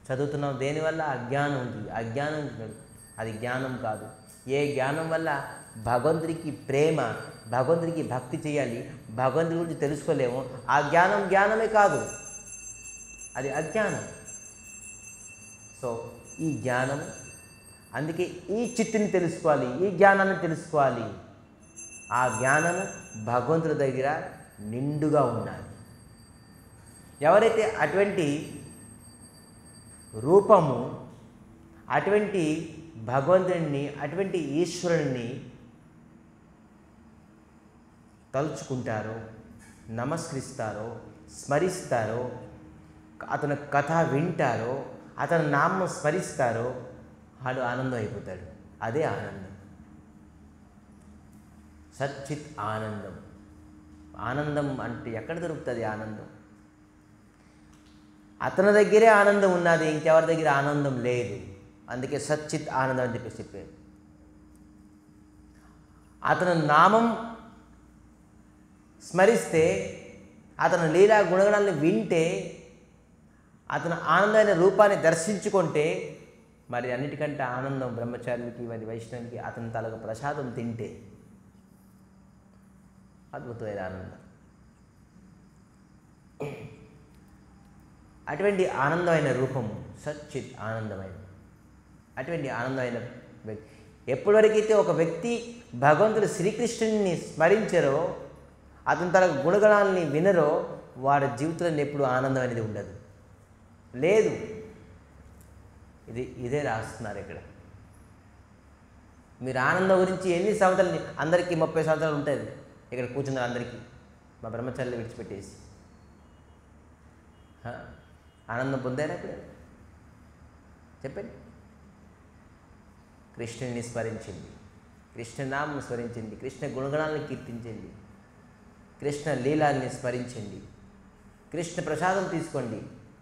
చదువుతున్నాం. దేనివల్ల? అజ్ఞానం ఉంది. అజ్ఞానం అది జ్ఞానం కాదు. ఏ జ్ఞానం వల్ల భగవంతుడికి ప్రేమ, భగవంతుడికి భక్తి చేయాలి, భగవంతుడి గురించి తెలుసుకోలేము, ఆ జ్ఞానం జ్ఞానమే కాదు, అది అజ్ఞానం. సో ఈ జ్ఞానం, అందుకే ఈ చిత్తుని తెలుసుకోవాలి, ఈ జ్ఞానాన్ని తెలుసుకోవాలి. ఆ జ్ఞానము భగవంతుడి దగ్గర నిండుగా ఉండాలి. ఎవరైతే అటువంటి రూపము, అటువంటి భగవంతుడిని, అటువంటి ఈశ్వరుని తలుచుకుంటారో, నమస్కరిస్తారో, స్మరిస్తారో, అతని కథ వింటారో, అతని నామం స్మరిస్తారో వాడు ఆనందం అయిపోతాడు. అదే ఆనందం, సచ్చిత్ ఆనందం. ఆనందం అంటే ఎక్కడ దొరుకుతుంది ఆనందం? అతని దగ్గరే ఆనందం ఉన్నది, ఇంకెవరి దగ్గర ఆనందం లేదు. అందుకే సచ్చిత్ ఆనందం అని చెప్పారు. అతని నామం స్మరిస్తే, అతని లీలా గుణగణాలను వింటే, అతని ఆనందమైన రూపాన్ని దర్శించుకుంటే, మరి అన్నిటికంటే ఆనందం బ్రహ్మచారికి మరి వైష్ణవునికి అతని తలకు ప్రసాదం తింటే అద్భుతమైన ఆనందం. అటువంటి ఆనందమైన రూపం సచ్చిత్ ఆనందమైన. అటువంటి ఆనందమైన వ్యక్తి ఎప్పటివరకైతే ఒక వ్యక్తి భగవంతుడు శ్రీకృష్ణుని స్మరించరో, అతని తన గుణగణాలని వినరో, వాడి జీవితంలో ఎప్పుడు ఆనందం అనేది ఉండదు, లేదు. ఇదే రాస్తున్నారు ఇక్కడ. మీరు ఆనందం గురించి ఎన్ని సంవత్సరాలు, అందరికీ 30 సంవత్సరాలు ఉంటుంది ఇక్కడ కూర్చున్నారు అందరికీ, మా బ్రహ్మచారులు విడిచిపెట్టేసి. ఆనందం పొందారా ఇప్పుడు? చెప్పండి. కృష్ణుని స్మరించింది, కృష్ణనామం స్మరించింది, కృష్ణ గుణగణాలను కీర్తించండి, కృష్ణ లీలాల్ని స్మరించండి, కృష్ణ ప్రసాదం తీసుకోండి,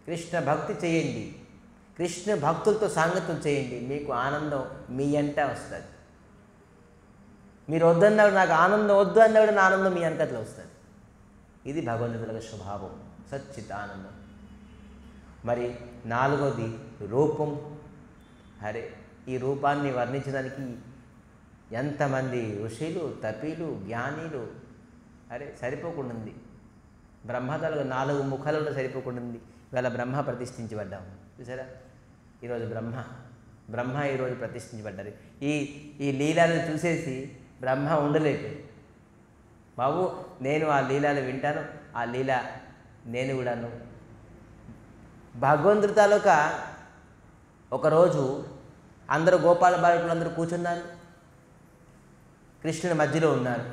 కృష్ణ భక్తి చేయండి, కృష్ణ భక్తులతో సాంగత్యం చేయండి. మీకు ఆనందం మీ అంట వస్తుంది. మీరు వద్దన్నాడు, నాకు ఆనందం వద్దు అన్నాడు, నా ఆనందం మీ అంతట్లో వస్తుంది. ఇది భగవంతుల స్వభావం, సచ్చిత్ ఆనందం. మరి 4వది రూపం. అరే, ఈ రూపాన్ని వర్ణించడానికి ఎంతమంది ఋషులు, తపీలు, జ్ఞానీలు, అరే సరిపోకుండా ఉంది. బ్రహ్మతలకు 4 ముఖాలలో సరిపోకుండా ఉంది. ఇవాళ బ్రహ్మ ప్రతిష్ఠించబడ్డాము, చూసారా? ఈరోజు బ్రహ్మ ఈరోజు ప్రతిష్ఠించబడ్డారు. ఈ లీలాలను చూసేసి బ్రహ్మ ఉండలేదు. బాబు, నేను ఆ లీలాలు వింటాను, ఆ లీల నేను కూడాను. భగవంతుడి తాలూకా ఒకరోజు అందరూ గోపాల బాలకులు అందరూ కూర్చున్నారు, కృష్ణుని మధ్యలో ఉన్నారు.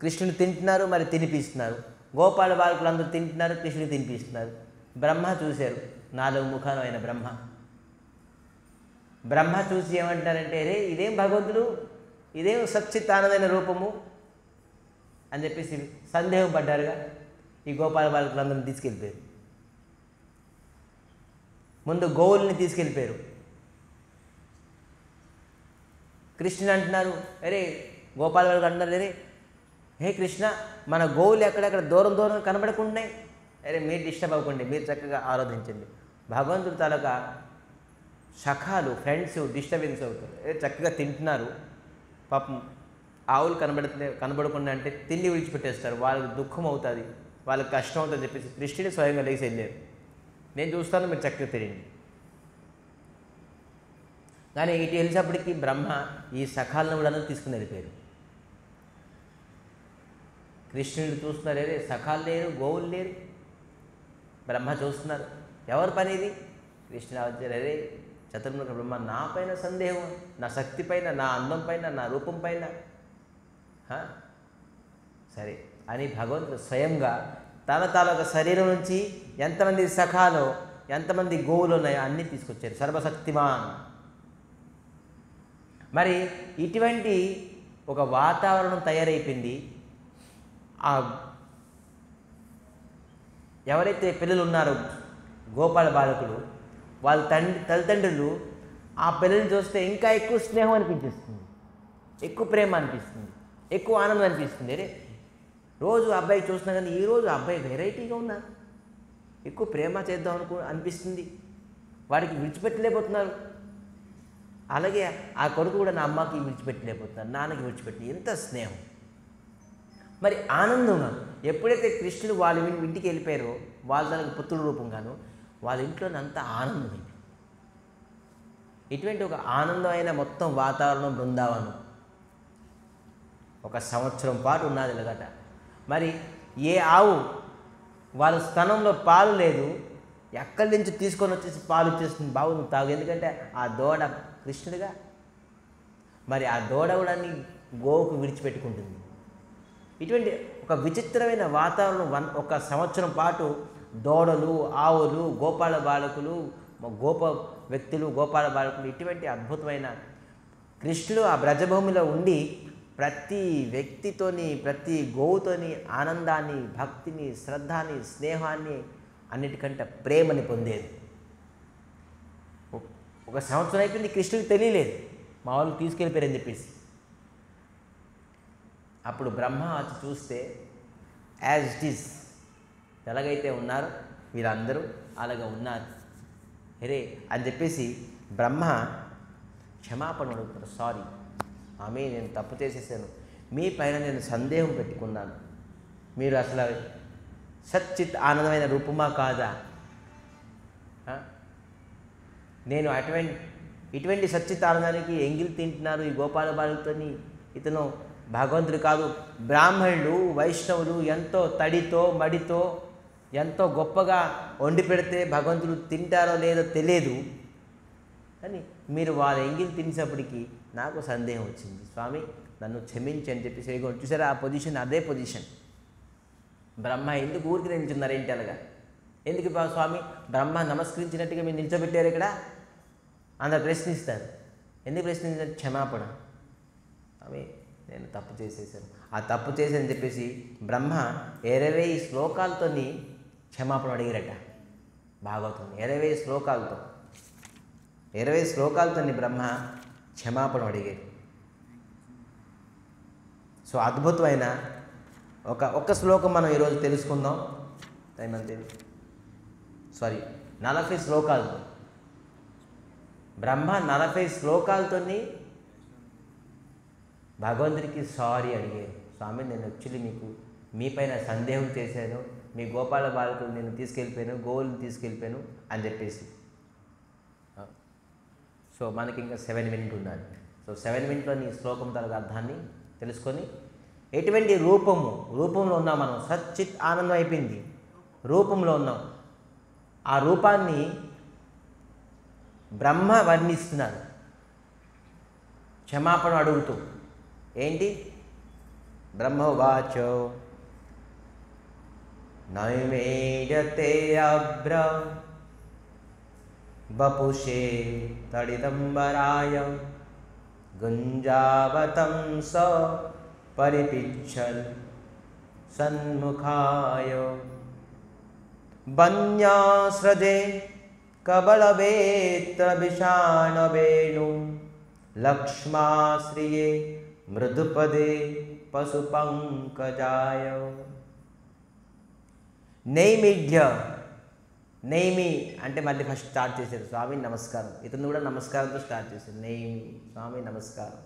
కృష్ణుని తింటున్నారు, మరి తినిపిస్తున్నారు. గోపాల బాలకులు అందరూ తింటున్నారు, కృష్ణుని తినిపిస్తున్నారు. బ్రహ్మ చూశారు, 4 ముఖాలు అయిన బ్రహ్మ చూసి ఏమంటారంటే, రే ఇదేం భగవంతుడు, ఇదేం సచ్చిత్ ఆనందమైన రూపము అని చెప్పేసి సందేహం పడ్డారుగా. ఈ గోపాల బాలకులు అందరిని తీసుకెళ్ళిపోయారు. ముందు గోవుల్ని తీసుకెళ్ళిపోయారు. కృష్ణుని అంటున్నారు, అరే గోపాల బాలకులు అంటున్నారు, అరే హే కృష్ణ, మన గోవులు ఎక్కడెక్కడ దూరం కనబడకుండాయి, అరే మీరు డిస్టర్బ్ అవ్వకండి, మీరు చక్కగా ఆరాధించండి. భగవంతుడు తాలూకా సఖాలు, ఫ్రెండ్స్ డిస్టర్బెన్స్ అవుతారు. చక్కగా తింటున్నారు, పాపం ఆవులు కనబడకుండా అంటే తిండి విడిచిపెట్టేస్తారు. వాళ్ళకి దుఃఖం అవుతుంది, వాళ్ళకి కష్టం అవుతుంది చెప్పేసి కృష్ణుడి స్వయంగా లేచి వెళ్ళారు. నేను చూస్తాను, మీరు చక్కగా తినండి. కానీ ఇటు వెళ్ళేటప్పటికీ బ్రహ్మ ఈ సఖాలను కూడా తీసుకుని వెళ్ళిపోయారు. కృష్ణుడు చూస్తున్నారు, అరే సఖాలు లేరు, గోవులు లేరు. బ్రహ్మ చూస్తున్నారు, ఎవరి పని ఇది? కృష్ణుడు వచ్చారు, అరే చతుర్ముఖ బ్రహ్మ, నా పైన సందేహం, నా శక్తి పైన, నా అందం పైన, నా రూపం పైన. సరే అని భగవంతుడు స్వయంగా తన తాలూక శరీరం నుంచి ఎంతమంది సఖాలో, ఎంతమంది గోవులు ఉన్నాయో అన్నీ తీసుకొచ్చారు. సర్వశక్తిమాన్. మరి ఇటువంటి ఒక వాతావరణం తయారైపోయింది. ఎవరైతే పిల్లలు ఉన్నారో గోపాల బాలకులు, వాళ్ళ తల్లిదండ్రులు ఆ పిల్లల్ని చూస్తే ఇంకా ఎక్కువ స్నేహం అనిపించేస్తుంది, ఎక్కువ ప్రేమ అనిపిస్తుంది, ఎక్కువ ఆనందం అనిపిస్తుంది. అరే రోజు అబ్బాయి చూస్తున్నా కానీ ఈరోజు అబ్బాయి వెరైటీగా ఉన్నారు, ఎక్కువ ప్రేమ చేద్దాం అనిపిస్తుంది. వాడికి విడిచిపెట్టలేకపోతున్నారు. అలాగే ఆ కొడుకు కూడా నా అమ్మకి విడిచిపెట్టలేకపోతున్నారు, నాన్నకి విడిచిపెట్టి, ఎంత స్నేహం. మరి ఆనందంగా ఎప్పుడైతే కృష్ణుడు వాళ్ళ ఇంటికి వెళ్ళిపోయారో, వాళ్ళ దానికి పుత్రుడు రూపంగాను వాళ్ళ ఇంట్లోనే అంత ఆనందమైంది. ఇటువంటి ఒక ఆనందమైన మొత్తం వాతావరణం బృందావనం 1 సంవత్సరం పాటు ఉన్నది ఇలాగట. మరి ఏ ఆవు వాళ్ళ స్థానంలో పాలు లేదు, ఎక్కడి నుంచి తీసుకొని వచ్చేసి పాలు ఇచ్చేస్తుంది, బావు నువ్వు తాగు. ఎందుకంటే ఆ దూడ కృష్ణుడిగా, మరి ఆ దూడ కూడా గోవుకు విడిచిపెట్టుకుంటుంది. ఇటువంటి ఒక విచిత్రమైన వాతావరణం 1 సంవత్సరం పాటు దూడలు, ఆవులు, గోపాల బాలకులు, గోప వ్యక్తులు, గోపాల బాలకులు, ఇటువంటి అద్భుతమైన కృష్ణుడు ఆ బ్రజభూమిలో ఉండి ప్రతి వ్యక్తితోని, ప్రతి గోవుతోని ఆనందాన్ని, భక్తిని, శ్రద్ధని, స్నేహాన్ని, అన్నిటికంటే ప్రేమని పొందేది. ఒక సంవత్సరం అయిపోయింది, కృష్ణుడికి తెలియలేదు మా వాళ్ళు తీసుకెళ్ళిపోయారని చెప్పేసి. అప్పుడు బ్రహ్మ వచ్చి చూస్తే యాజ్ ఇట్ ఈస్ ఎలాగైతే ఉన్నారో వీళ్ళందరూ అలాగే ఉన్నారు. హరే అని చెప్పేసి బ్రహ్మ క్షమాపణ అడుగుతారు. సారీ ఆమె, నేను తప్పు చేసేసాను, మీ పైన నేను సందేహం పెట్టుకున్నాను, మీరు అసలు సచ్చిత్ ఆనందమైన రూపమా కాదా? నేను ఇటువంటి సచ్చిత్ ఆనందానికి ఎంగిల్ తింటున్నారు ఈ గోపాల బాలులతోని, ఇతను భగవంతుడు కాదు. బ్రాహ్మణులు, వైష్ణవులు ఎంతో తడితో మడితో ఎంతో గొప్పగా వండి పెడితే భగవంతుడు తింటారో లేదో తెలియదు, కానీ మీరు వాళ్ళ ఎంగిల్ తినేటప్పటికీ నాకు సందేహం వచ్చింది. స్వామి నన్ను క్షమించి అని చెప్పేసి చూసారా ఆ పొజిషన్, అదే పొజిషన్. బ్రహ్మ ఎందుకు ఊరికి నిల్చున్నారు ఏంటి అలాగా? ఎందుకు స్వామి బ్రహ్మ నమస్కరించినట్టుగా మీరు నిల్చోబెట్టారు ఇక్కడ? అందరు ప్రశ్నిస్తారు. ఎందుకు ప్రశ్నించారు? క్షమాపణ. ఆమె నేను తప్పు చేసేసాను, ఆ తప్పు చేశానని చెప్పేసి బ్రహ్మ 20 శ్లోకాలతో క్షమాపణ అడిగారట. భాగవతం 20 శ్లోకాలతో, 20 శ్లోకాలతో బ్రహ్మ క్షమాపణ అడిగారు. సో అద్భుతమైన ఒక్క శ్లోకం మనం ఈరోజు తెలుసుకుందాం. టైం అంతే, 40 శ్లోకాలతో బ్రహ్మ 40 శ్లోకాలతో భగవంతుడికి సారీ అడిగారు. స్వామి నేను యాక్చువల్లీ మీ పైన సందేహం చేశాను, మీ గోపాల బాలకులు నేను తీసుకెళ్ళిపోయాను, గోవులను తీసుకెళ్ళిపోయాను అని చెప్పేసి. సో మనకి ఇంకా 7 మినిట్ ఉన్నది. సో 7 మినిట్లోని శ్లోకం తరగతి అర్థాన్ని తెలుసుకొని ఎటువంటి రూపంలో ఉన్నాం మనం. సచ్చిత్ ఆనందం అయిపోయింది, రూపంలో ఉన్నాం. ఆ రూపాన్ని బ్రహ్మ వర్ణిస్తున్నారు క్షమాపణ అడుగుతూ. ఏంటి? బ్రహ్మవాచో నైవేద్యతే అభ్ర బపుషే తడిదంబరాయ గుంజావతం స పరిపిచ్చల్ సన్ముఖాయ వన్యాస్రజే కబళవేత్ర విషాణవేణు లక్ష్మాశ్రియే మృదుపదే పశుపంకజాయ. నైమి అంటే మళ్ళీ ఫస్ట్ స్టార్ట్ చేశారు. స్వామి నమస్కారం, ఇతను కూడా నమస్కారంతో స్టార్ట్ చేశారు. నైమి స్వామి నమస్కారం.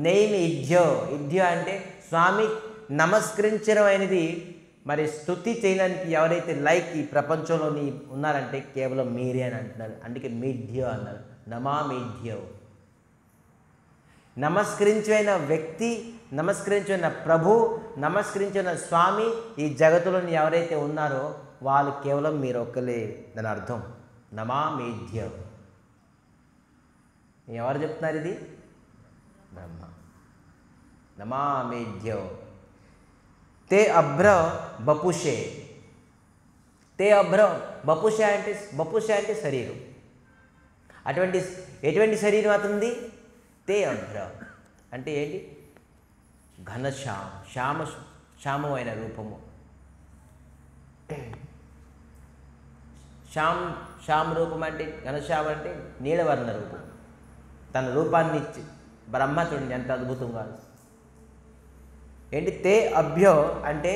నైమి ఇధ్య అంటే స్వామి నమస్కరించడం అనేది. మరి స్తుతి చేయడానికి ఎవరైతే ఈ ప్రపంచంలోని ఉన్నారంటే కేవలం మీరే అని అంటున్నారు. అందుకే మీఢ్య అన్నారు. నమామీఢ్య, నమస్కరించిన వ్యక్తి, నమస్కరించిన ప్రభు, నమస్కరించిన స్వామి ఈ జగత్తులోని ఎవరైతే ఉన్నారో వాళ్ళు కేవలం మీరు ఒక్కలే. దాని అర్థం నమామీఢ్య. ఎవరు చెప్తున్నారు ఇది? బ్రహ్మ. నమామీఢ్య. తే అభ్ర బపుషే. తే అభ్ర బపుషే అంటే శరీరం. ఎటువంటి శరీరం అవుతుంది? తే అభ్ర అంటే ఏంటి? శ్యామమైన రూపము. శ్యామ రూపం అంటే ఘనశ్యామ అంటే నీలవర్ణ రూపం. తన రూపాన్ని ఇచ్చి బ్రహ్మ చూడండి ఎంత అద్భుతంగా. ఏంటి? తే అభ్యో అంటే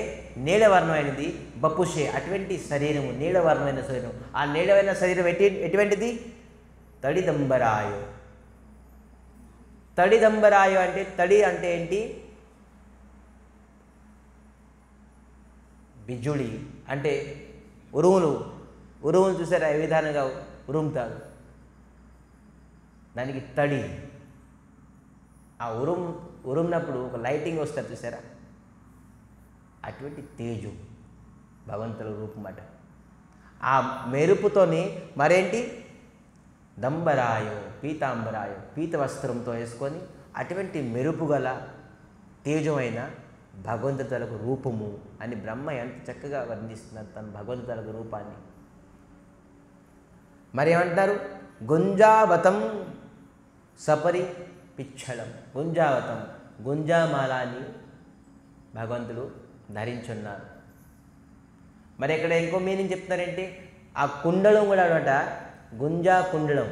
నీలవర్ణమైనది, బపుషే అటువంటి శరీరము, నీలవర్ణమైన శరీరం. ఆ నీలమైన శరీరం ఎటువంటిది? తడిదంబరాయో. తడిదంబరాయో అంటే తడి అంటే ఏంటి? బిజుళి అంటే ఉరుములు చూసారా ఏ విధానంగా ఉరుముతారు, దానికి తడి. ఆ ఉరుమునప్పుడు ఒక లైటింగ్ వస్తుంది చూసారా, అటువంటి తేజు భగవంతుల రూపం అట. ఆ మెరుపుతోని మరేంటి? దంబరాయో పీతాంబరాయో, పీత వస్త్రంతో వేసుకొని అటువంటి మెరుపు గల తేజమైన భగవంతుడి తాలూకు రూపము అని బ్రహ్మ ఎంత చక్కగా వర్ణిస్తున్నారు తన భగవంతుడి తాలూకు రూపాన్ని. మరి ఏమంటారు? గుంజావతం సపరి పిచ్చళం. గుంజావతం, గుంజామాలాన్ని భగవంతుడు ధరించున్నారు. మరి ఇక్కడ ఇంకో మీనింగ్ చెప్తున్నారంటే ఆ కుండలం కూడా అనమాట గుంజా కుండలం.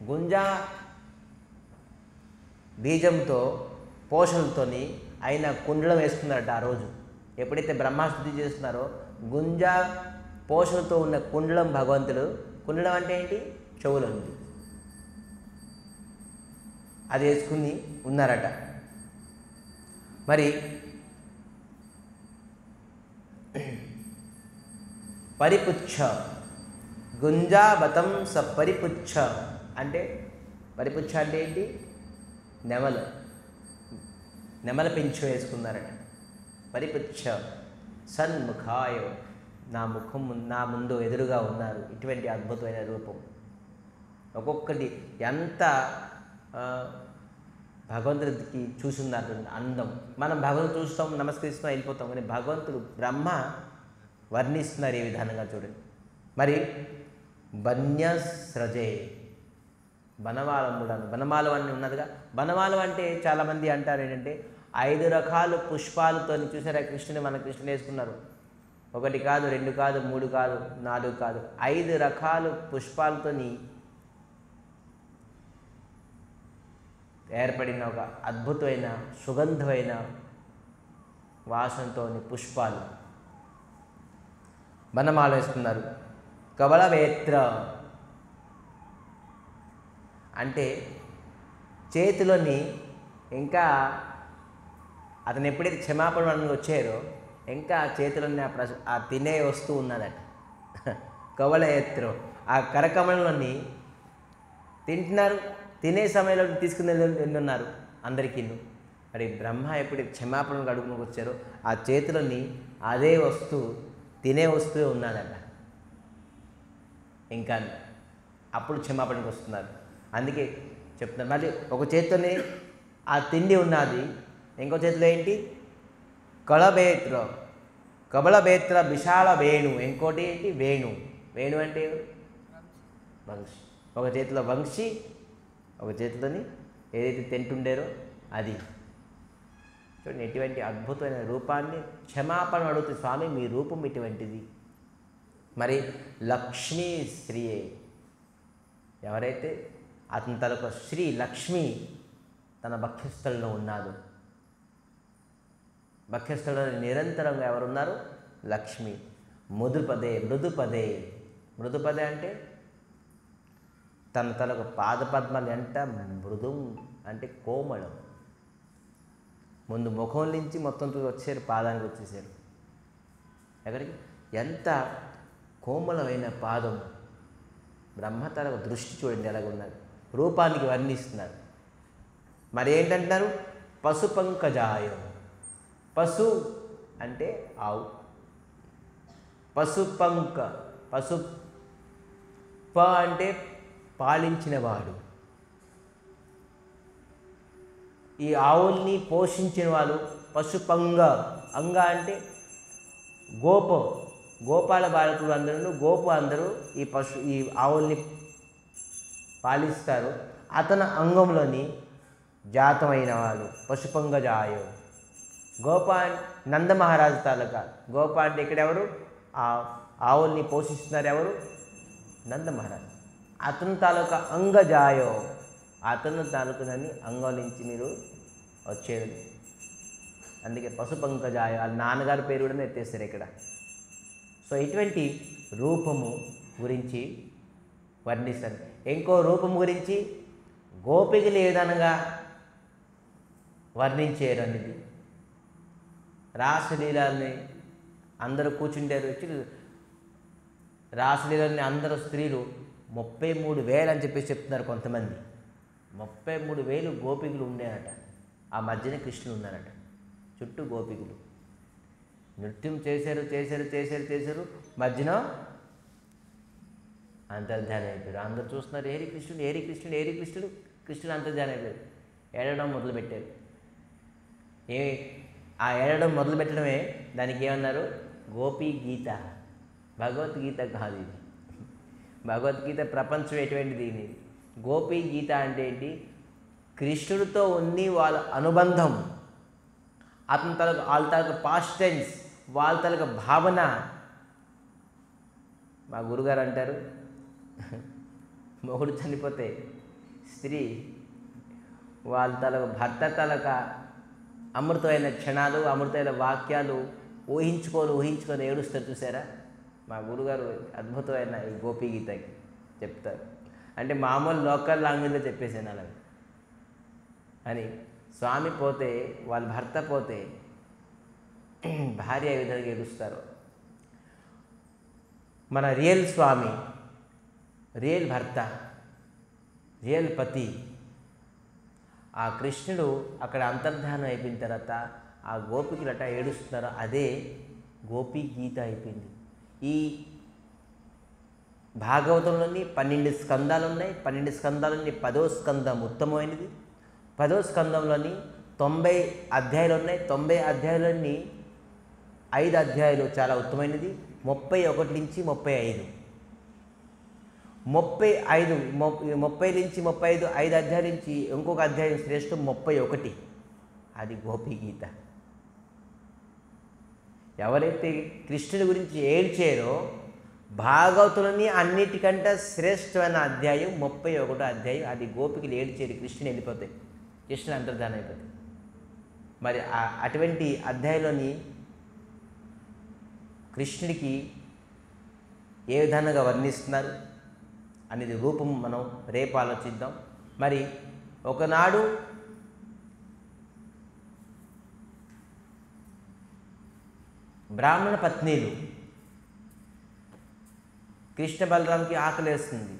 గుంజా బీజంతో పోషణలతోని ఆయన కుండలం వేసుకున్నారట ఆ రోజు. ఎప్పుడైతే బ్రహ్మాస్తుతి చేస్తున్నారో గుంజా పోషణతో ఉన్న కుండలం భగవంతుడు. కుండలం అంటే ఏంటి? చెవులు ఉంది, అది వేసుకుని ఉన్నారట. మరి పరిపుచ్ఛ, గుంజావతం స పరిపుచ్ఛ అంటే పరిపుచ్ఛ అంటే ఏంటి? నెమల పెంచు వేసుకున్నారట. పరిపుచ్ఛ సన్ముఖాయ, నా ముందు ఎదురుగా ఉన్నారు. ఇటువంటి అద్భుతమైన రూపం. ఒక్కొక్కటి ఎంత భగవంతుడికి చూస్తున్నారు అందం. మనం భగవంతుడు చూస్తాం, నమస్కరిస్తాం, వెళ్ళిపోతాం. కానీ భగవంతుడు బ్రహ్మ వర్ణిస్తున్నారు ఈ విధానంగా చూడండి. మరి బన్యస్రజే, బనవాలం కూడా, బనమాలం అని ఉన్నదిగా. బనమాలం అంటే చాలామంది అంటారు ఏంటంటే 5 రకాల పుష్పాలతో చూసారా కృష్ణుని, మన కృష్ణుని వేసుకున్నారు. 1 కాదు, 2 కాదు, 3 కాదు, 4 కాదు, 5 రకాల పుష్పాలతో ఏర్పడిన ఒక అద్భుతమైన సుగంధమైన వాసనతోని పుష్పాలు బనమాల వేసుకున్నారు. కవళవేత్ర అంటే చేతిలోని ఇంకా అతను ఎప్పుడైతే క్షమాపణ వచ్చారో ఇంకా చేతిలోని ఆ తినే వస్తువు ఉన్నదట. కవళయేత్రం, ఆ కరకమలంలోని తింటున్నారు. తినే సమయంలో తీసుకుని వెళ్ళున్నారు అందరికీ. మరి బ్రహ్మ ఎప్పుడు క్షమాపణకు అడుగునికి వచ్చారో ఆ చేతిలోని అదే వస్తువు, తినే వస్తువే ఉన్నదట. ఇంకా అప్పుడు క్షమాపణకు వస్తున్నారు. అందుకే చెప్తున్నారు. మళ్ళీ ఒక చేతిలోనే ఆ తిండి ఉన్నది, ఇంకో చేతిలో ఏంటి? కళబేత్ర, కబళబేత్ర విశాల వేణు. ఇంకోటి ఏంటి? వేణు. వేణు అంటే వంశీ. ఒక చేతిలో వంశీ, ఒక చేతిలోని ఏదైతే తింటుండేరో అది. చూడండి ఎటువంటి అద్భుతమైన రూపాన్ని. క్షమాపణ అడుగుతుంది, స్వామి మీ రూపం ఇటువంటిది. మరి లక్ష్మీ శ్రీయే, ఎవరైతే అతని తలకు శ్రీ లక్ష్మి తన భక్ష్యస్థలంలో ఉన్నాడు. భక్ష్యస్థలంలో నిరంతరంగా ఎవరున్నారు? లక్ష్మి. మృదుపదే, మృదుపదే. మృదుపదే అంటే తన తలకు పాదపద్మాలు ఎంత మృదు అంటే కోమళం. ముందు ముఖం నుంచి మొత్తం వచ్చారు, పాదానికి వచ్చేసారు. ఎక్కడికి? ఎంత కోమలమైన పాదం. బ్రహ్మతలకు దృష్టి చూడండి ఎలాగున్నది. రూపానికి వర్ణిస్తున్నారు. మరి ఏంటంటారు? పశుపంకజాయం. పశు అంటే ఆవు. పశుపంక, పశు ప అంటే పాలించినవాడు. ఈ ఆవుల్ని పోషించిన వాళ్ళు పశుపంగ. అంగ అంటే గోపాల బాలకులు అందరూ, గోపు అందరూ ఈ ఆవుల్ని పాలిస్తారు. అతని అంగంలోని జాతమైన వాడు పశుపంగజాయో. నందమహారాజు తాలూకా. గోప అంటే ఇక్కడ ఎవరు? ఆ ఆవుల్ని పోషిస్తున్నారు ఎవరు? నందమహారాజు. అతని తాలూకా అంగజాయో, అతను తాలూకునని అంగం నుంచి మీరు వచ్చేది. అందుకే పశుపంకజాయో, వాళ్ళ నాన్నగారి పేరు కూడా ఎత్తేస్తారు ఇక్కడ. సో ఇటువంటి రూపము గురించి వర్ణిస్తారు. ఇంకో రూపం గురించి గోపికలు ఏ విధంగా వర్ణించారు అనేది. రాసలీలని అందరూ కూర్చుంటారు. రాసలీలని అందరూ స్త్రీలు 33,000 అని చెప్పేసి చెప్తున్నారు కొంతమంది. 33,000 గోపికలు ఉండేనట. ఆ మధ్యన కృష్ణుడు ఉన్నారట. చుట్టూ గోపికలు నృత్యం చేశారు. మధ్యన అంతర్ధానం అయిపోయారు. అందరు చూస్తున్నారు, ఏరి కృష్ణుడు. కృష్ణుడు అంతర్ధానం అయిపోయారు. ఏడవడం మొదలుపెట్టారు. ఆ ఏడడం మొదలు పెట్టడమే దానికి ఏమన్నారు, గోపీ గీత. భగవద్గీత కాదు ఇది. భగవద్గీత ప్రపంచం ఎటువంటిది, ఇది గోపీ గీత అంటే ఏంటి, కృష్ణుడితో ఉంది వాళ్ళ అనుబంధం, అతని వాళ్ళ తాలూకు పాస్ట్ టెన్స్, వాళ్ళ తాలూకు భావన. మా గురుగారు అంటారు, మొగుడు చనిపోతే స్త్రీ వాళ్ళ తాలూకు భర్త తాలూకా అమృతమైన క్షణాలు, అమృతమైన వాక్యాలు ఊహించుకొని ఏడుస్తారు చూసారా. మా గురుగారు అద్భుతమైన ఈ గోపీ గీతకి చెప్తారు. అంటే మామూలు లోకల్ లాంగ్వేజ్లో చెప్పేసాను అలా అని. స్వామి పోతే, వాళ్ళ భర్త పోతే భార్య ఏ విధంగా ఏడుస్తారు. మన రియల్ స్వామి, రియల్ భర్త, రియల్ పతి, ఆ కృష్ణుడు అక్కడ అంతర్ధానం అయిపోయిన తర్వాత ఆ గోపికలట ఏడుస్తున్నారు. అదే గోపీ గీత అయిపోయింది. ఈ భాగవతంలోని 12 స్కందాలు ఉన్నాయి. 12 స్కందాలని 10వ స్కందం ఉత్తమమైనది. 10వ స్కందంలోని 90 అధ్యాయాలు ఉన్నాయి. 90 అధ్యాయాలన్నీ 5 అధ్యాయాలు చాలా ఉత్తమమైనది. 31 నుంచి 35, 30 నుంచి 35, 5 అధ్యాయాల నుంచి ఇంకొక అధ్యాయం శ్రేష్టం 31, అది గోపీ గీత. ఎవరైతే కృష్ణుడి గురించి ఏడ్చారో భాగవతులని అన్నిటికంటే శ్రేష్టమైన అధ్యాయం 31వ అధ్యాయం. అది గోపికలు ఏడ్చేది, కృష్ణుని వెళ్ళిపోతాయి, కృష్ణుని అంతర్ధానం అయిపోతాయి. మరి అటువంటి అధ్యాయంలోని కృష్ణుడికి ఏ విధంగా వర్ణిస్తున్నారు అనేది రూపం మనం రేపు ఆలోచిద్దాం. మరి ఒకనాడు బ్రాహ్మణ పత్నీలు, కృష్ణ బలరాంకి ఆకలేస్తుంది.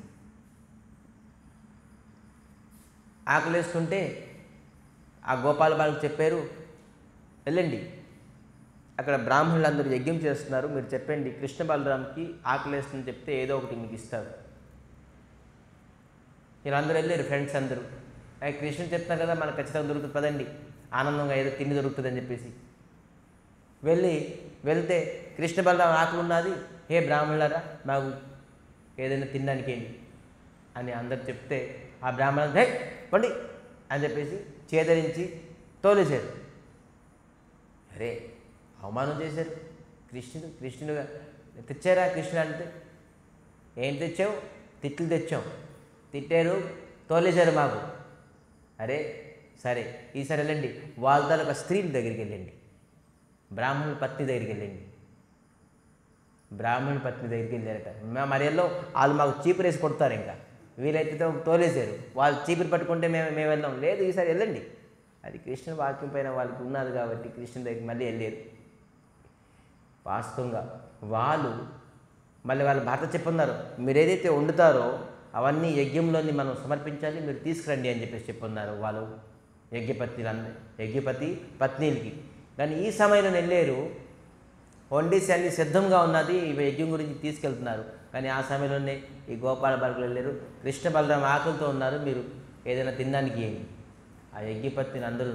ఆకలేస్తుంటే ఆ గోపాల బాలకు చెప్పారు, వెళ్ళండి అక్కడ బ్రాహ్మణులందరూ యజ్ఞం చేస్తున్నారు, మీరు చెప్పండి కృష్ణ బలరాంకి ఆకలేస్తుందని చెప్తే ఏదో ఒకటి మీకు ఇస్తారు. వీళ్ళందరూ వెళ్ళారు, ఫ్రెండ్స్ అందరూ. కృష్ణుడు చెప్తున్నారు కదా మనకు ఖచ్చితంగా దొరుకుతుంది, పదండి ఆనందంగా ఏదో తిండి దొరుకుతుందని చెప్పేసి వెళ్తే కృష్ణ బలరాం ఆకలి ఉన్నది, హే బ్రాహ్మణులారా మాకు ఏదైనా తినడానికి ఏంటి అని అందరు చెప్తే ఆ బ్రాహ్మణులు హే పండి అని చెప్పేసి చేదరించి తోలేశారు. అరే అవమానం చేశారు. కృష్ణుడుగా తెచ్చారా కృష్ణుడు అంటే, ఏం తెచ్చావు, తిట్లు తెచ్చాం, తిట్టారు, తోలేశారు మాకు. అరే సరే ఈసారి వెళ్ళండి వాళ్ళ తాలూకా స్త్రీల దగ్గరికి వెళ్ళండి, బ్రాహ్మణుల పత్ని దగ్గరికి వెళ్ళండి. బ్రాహ్మణుల పత్ని దగ్గరికి వెళ్ళారట. మరి ఎల్లో వాళ్ళు మాకు చీపురు వేసి కొడతారు, ఇంకా వీలైతే తోలేశారు, వాళ్ళు చీపురు పట్టుకుంటే మేము వెళ్దాం, లేదు ఈసారి వెళ్ళండి. అది కృష్ణుని వాక్యం పైన వాళ్ళకి ఉన్నది కాబట్టి కృష్ణుని దగ్గరికి మళ్ళీ వెళ్ళారు. వాస్తవంగా వాళ్ళు మళ్ళీ వాళ్ళ భర్త చెప్పున్నారు, మీరు ఏదైతే వండుతారో అవన్నీ యజ్ఞంలోని మనం సమర్పించాలి, మీరు తీసుకురండి అని చెప్పేసి చెప్పున్నారు వాళ్ళు యజ్ఞపతి పత్నీలకి. కానీ ఈ సమయంలో వెళ్ళారు, వండేసి అన్ని సిద్ధంగా ఉన్నది, ఇవి యజ్ఞం గురించి తీసుకెళ్తున్నారు. కానీ ఆ సమయంలోనే ఈ గోపాల బాలకులు వెళ్ళారు, కృష్ణ బలరాం ఆకలితో ఉన్నారు, మీరు ఏదైనా తినడానికి ఏంటి. ఆ యజ్ఞపత్నిని అందరూ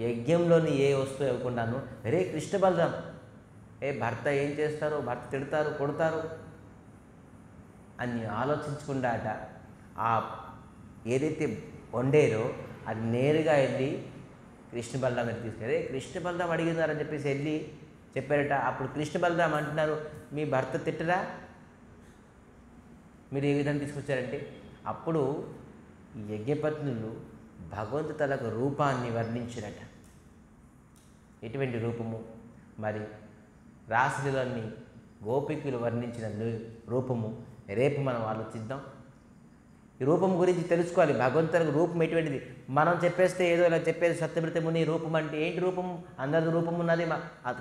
యజ్ఞంలోని ఏ వస్తువు ఇవ్వకుండాను, రే కృష్ణ బలరాం భర్త ఏం చేస్తారో, భర్త తిడతారు కొడతారు అని ఆలోచించకుండా ఆ ఏదైతే వండారో అది నేరుగా వెళ్ళి కృష్ణ బలరాం వెళ్ళి తీసుకెళ్ళి కృష్ణ బలరాం అడిగినారని చెప్పేసి వెళ్ళి చెప్పారట. అప్పుడు కృష్ణ బలరాం అంటున్నారు, మీ భర్త తిట్టరా, మీరు ఏ విధంగా తీసుకొచ్చారంటే. అప్పుడు ఈ యజ్ఞపత్నులు భగవంతు తలకు రూపాన్ని వర్ణించారట. ఎటువంటి రూపము, మరి రాసలీలని గోపికలు వర్ణించిన రూపము రేపు మనం ఆలోచిద్దాం. ఈ రూపం గురించి తెలుసుకోవాలి. భగవంతునికి రూపం ఎటువంటిది, మనం చెప్పేస్తే ఏదో ఇలా చెప్పేది సత్యవ్రత ముని రూపం అంటే ఏంటి, రూపం అందరి రూపం ఉన్నది,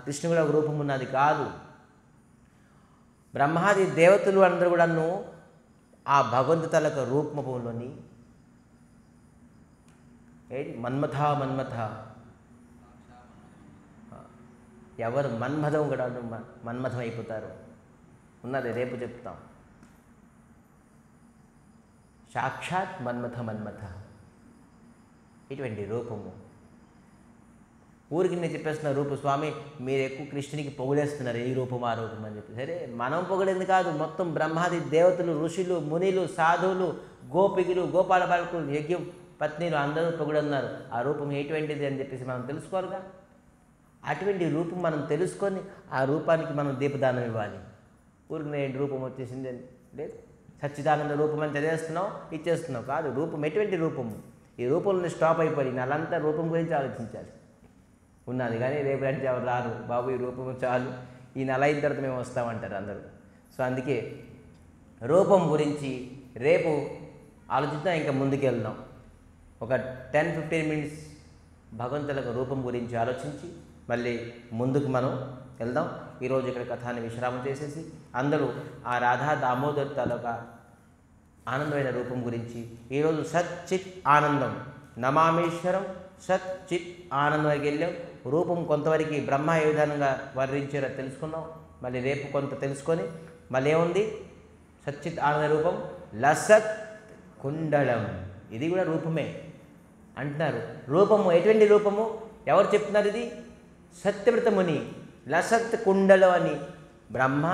కృష్ణుడు ఒక రూపం ఉన్నది కాదు. బ్రహ్మాది దేవతలు అందరూ కూడాను ఆ భగవంతు తలకు రూపంలోని ఏంటి మన్మథ ఎవరు మన్మథం కూడా మన్మథం అయిపోతారు ఉన్నది, రేపు చెప్తాం. సాక్షాత్ మన్మథ ఇటువంటి రూపము ఊరికి నేను చెప్పేస్తున్న రూపు స్వామి మీరు ఎక్కువ కృష్ణునికి పొగిడేస్తున్నారు ఈ రూపం ఆ రూపం అని చెప్పి. సరే మనం పొగిడేది కాదు, మొత్తం బ్రహ్మాది దేవతలు, ఋషులు, మునిలు, సాధువులు, గోపికులు, గోపాల బాలకులు, యజ్ఞ పత్నిలు అందరూ పొగిడన్నారు ఆ రూపం ఎటువంటిది అని చెప్పేసి మనం తెలుసుకోవాలిగా. అటువంటి రూపం మనం తెలుసుకొని ఆ రూపానికి మనం దీపదానం ఇవ్వాలి. ఊరికి నేను రూపం వచ్చేసింది అని లేదు, సచ్చిదానంద రూపం అని చదివేస్తున్నావు ఇచ్చేస్తున్నావు కాదు. రూపం ఎటువంటి రూపము, ఈ రూపంలో స్టాప్ అయిపోయి నెలంతా రూపం గురించి ఆలోచించాలి ఉన్నది. కానీ రేపు అంటే ఎవరు రారు, బాబు ఈ రూపము చాలు, ఈ నెల అయిన తర్వాత మేము వస్తామంటారు అందరూ. సో అందుకే రూపం గురించి రేపు ఆలోచిద్దాం, ఇంకా ముందుకు వెళ్దాం. ఒక 10-15 మినిట్స్ భగవంతులకు రూపం గురించి ఆలోచించి మళ్ళీ ముందుకు మనం వెళ్దాం. ఈరోజు ఇక్కడ కథాన్ని విశ్రామం చేసేసి అందరూ ఆ రాధా దామోదర్ తాలూకా ఆనందమైన రూపం గురించి ఈరోజు సచ్చిత్ ఆనందం నమామేశ్వరం సచ్చిత్ ఆనందం వరకు వెళ్ళాం. రూపం కొంతవరకు బ్రహ్మ ఏ విధంగా వర్ణించారో తెలుసుకున్నాం. మళ్ళీ రేపు కొంత తెలుసుకొని మళ్ళీ ఏముంది, సచ్చిత్ ఆనంద రూపం లసత్ కుండలం, ఇది కూడా రూపమే అంటున్నారు. రూపము ఎటువంటి రూపము ఎవరు చెప్తున్నారు? ఇది సత్యవ్రత ముని లసత్ కుండలం అని బ్రహ్మ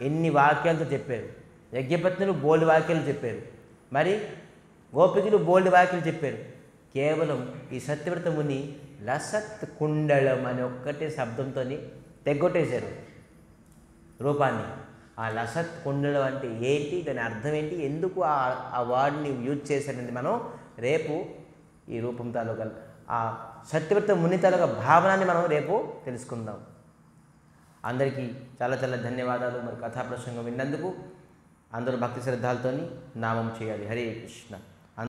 ఎన్ని వాక్యాలతో చెప్పారు, యజ్ఞపత్నులు బోల్డ్ వాక్యాలు చెప్పారు, మరి గోపికులు బోల్డ్ వాక్యాలు చెప్పారు. కేవలం ఈ సత్యవ్రత ముని లసత్ కుండలం అనే ఒక్కటే శబ్దంతో తెగొట్టేశారు రూపాన్ని. ఆ లసత్ కుండలం అంటే ఏంటి, దాని అర్థం ఏంటి, ఎందుకు ఆ వర్డ్ని యూజ్ చేశారనేది మనం రేపు ఈ రూపం తాలూకా ఆ సత్యవ్రత ముని తాలూకా భావనాన్ని మనం రేపు తెలుసుకుందాం. అందరికీ చాలా చాలా ధన్యవాదాలు. మరి కథా ప్రసంగం విన్నందుకు అందరూ భక్తి శ్రద్ధలతోని నామం చేయాలి. హరే కృష్ణ.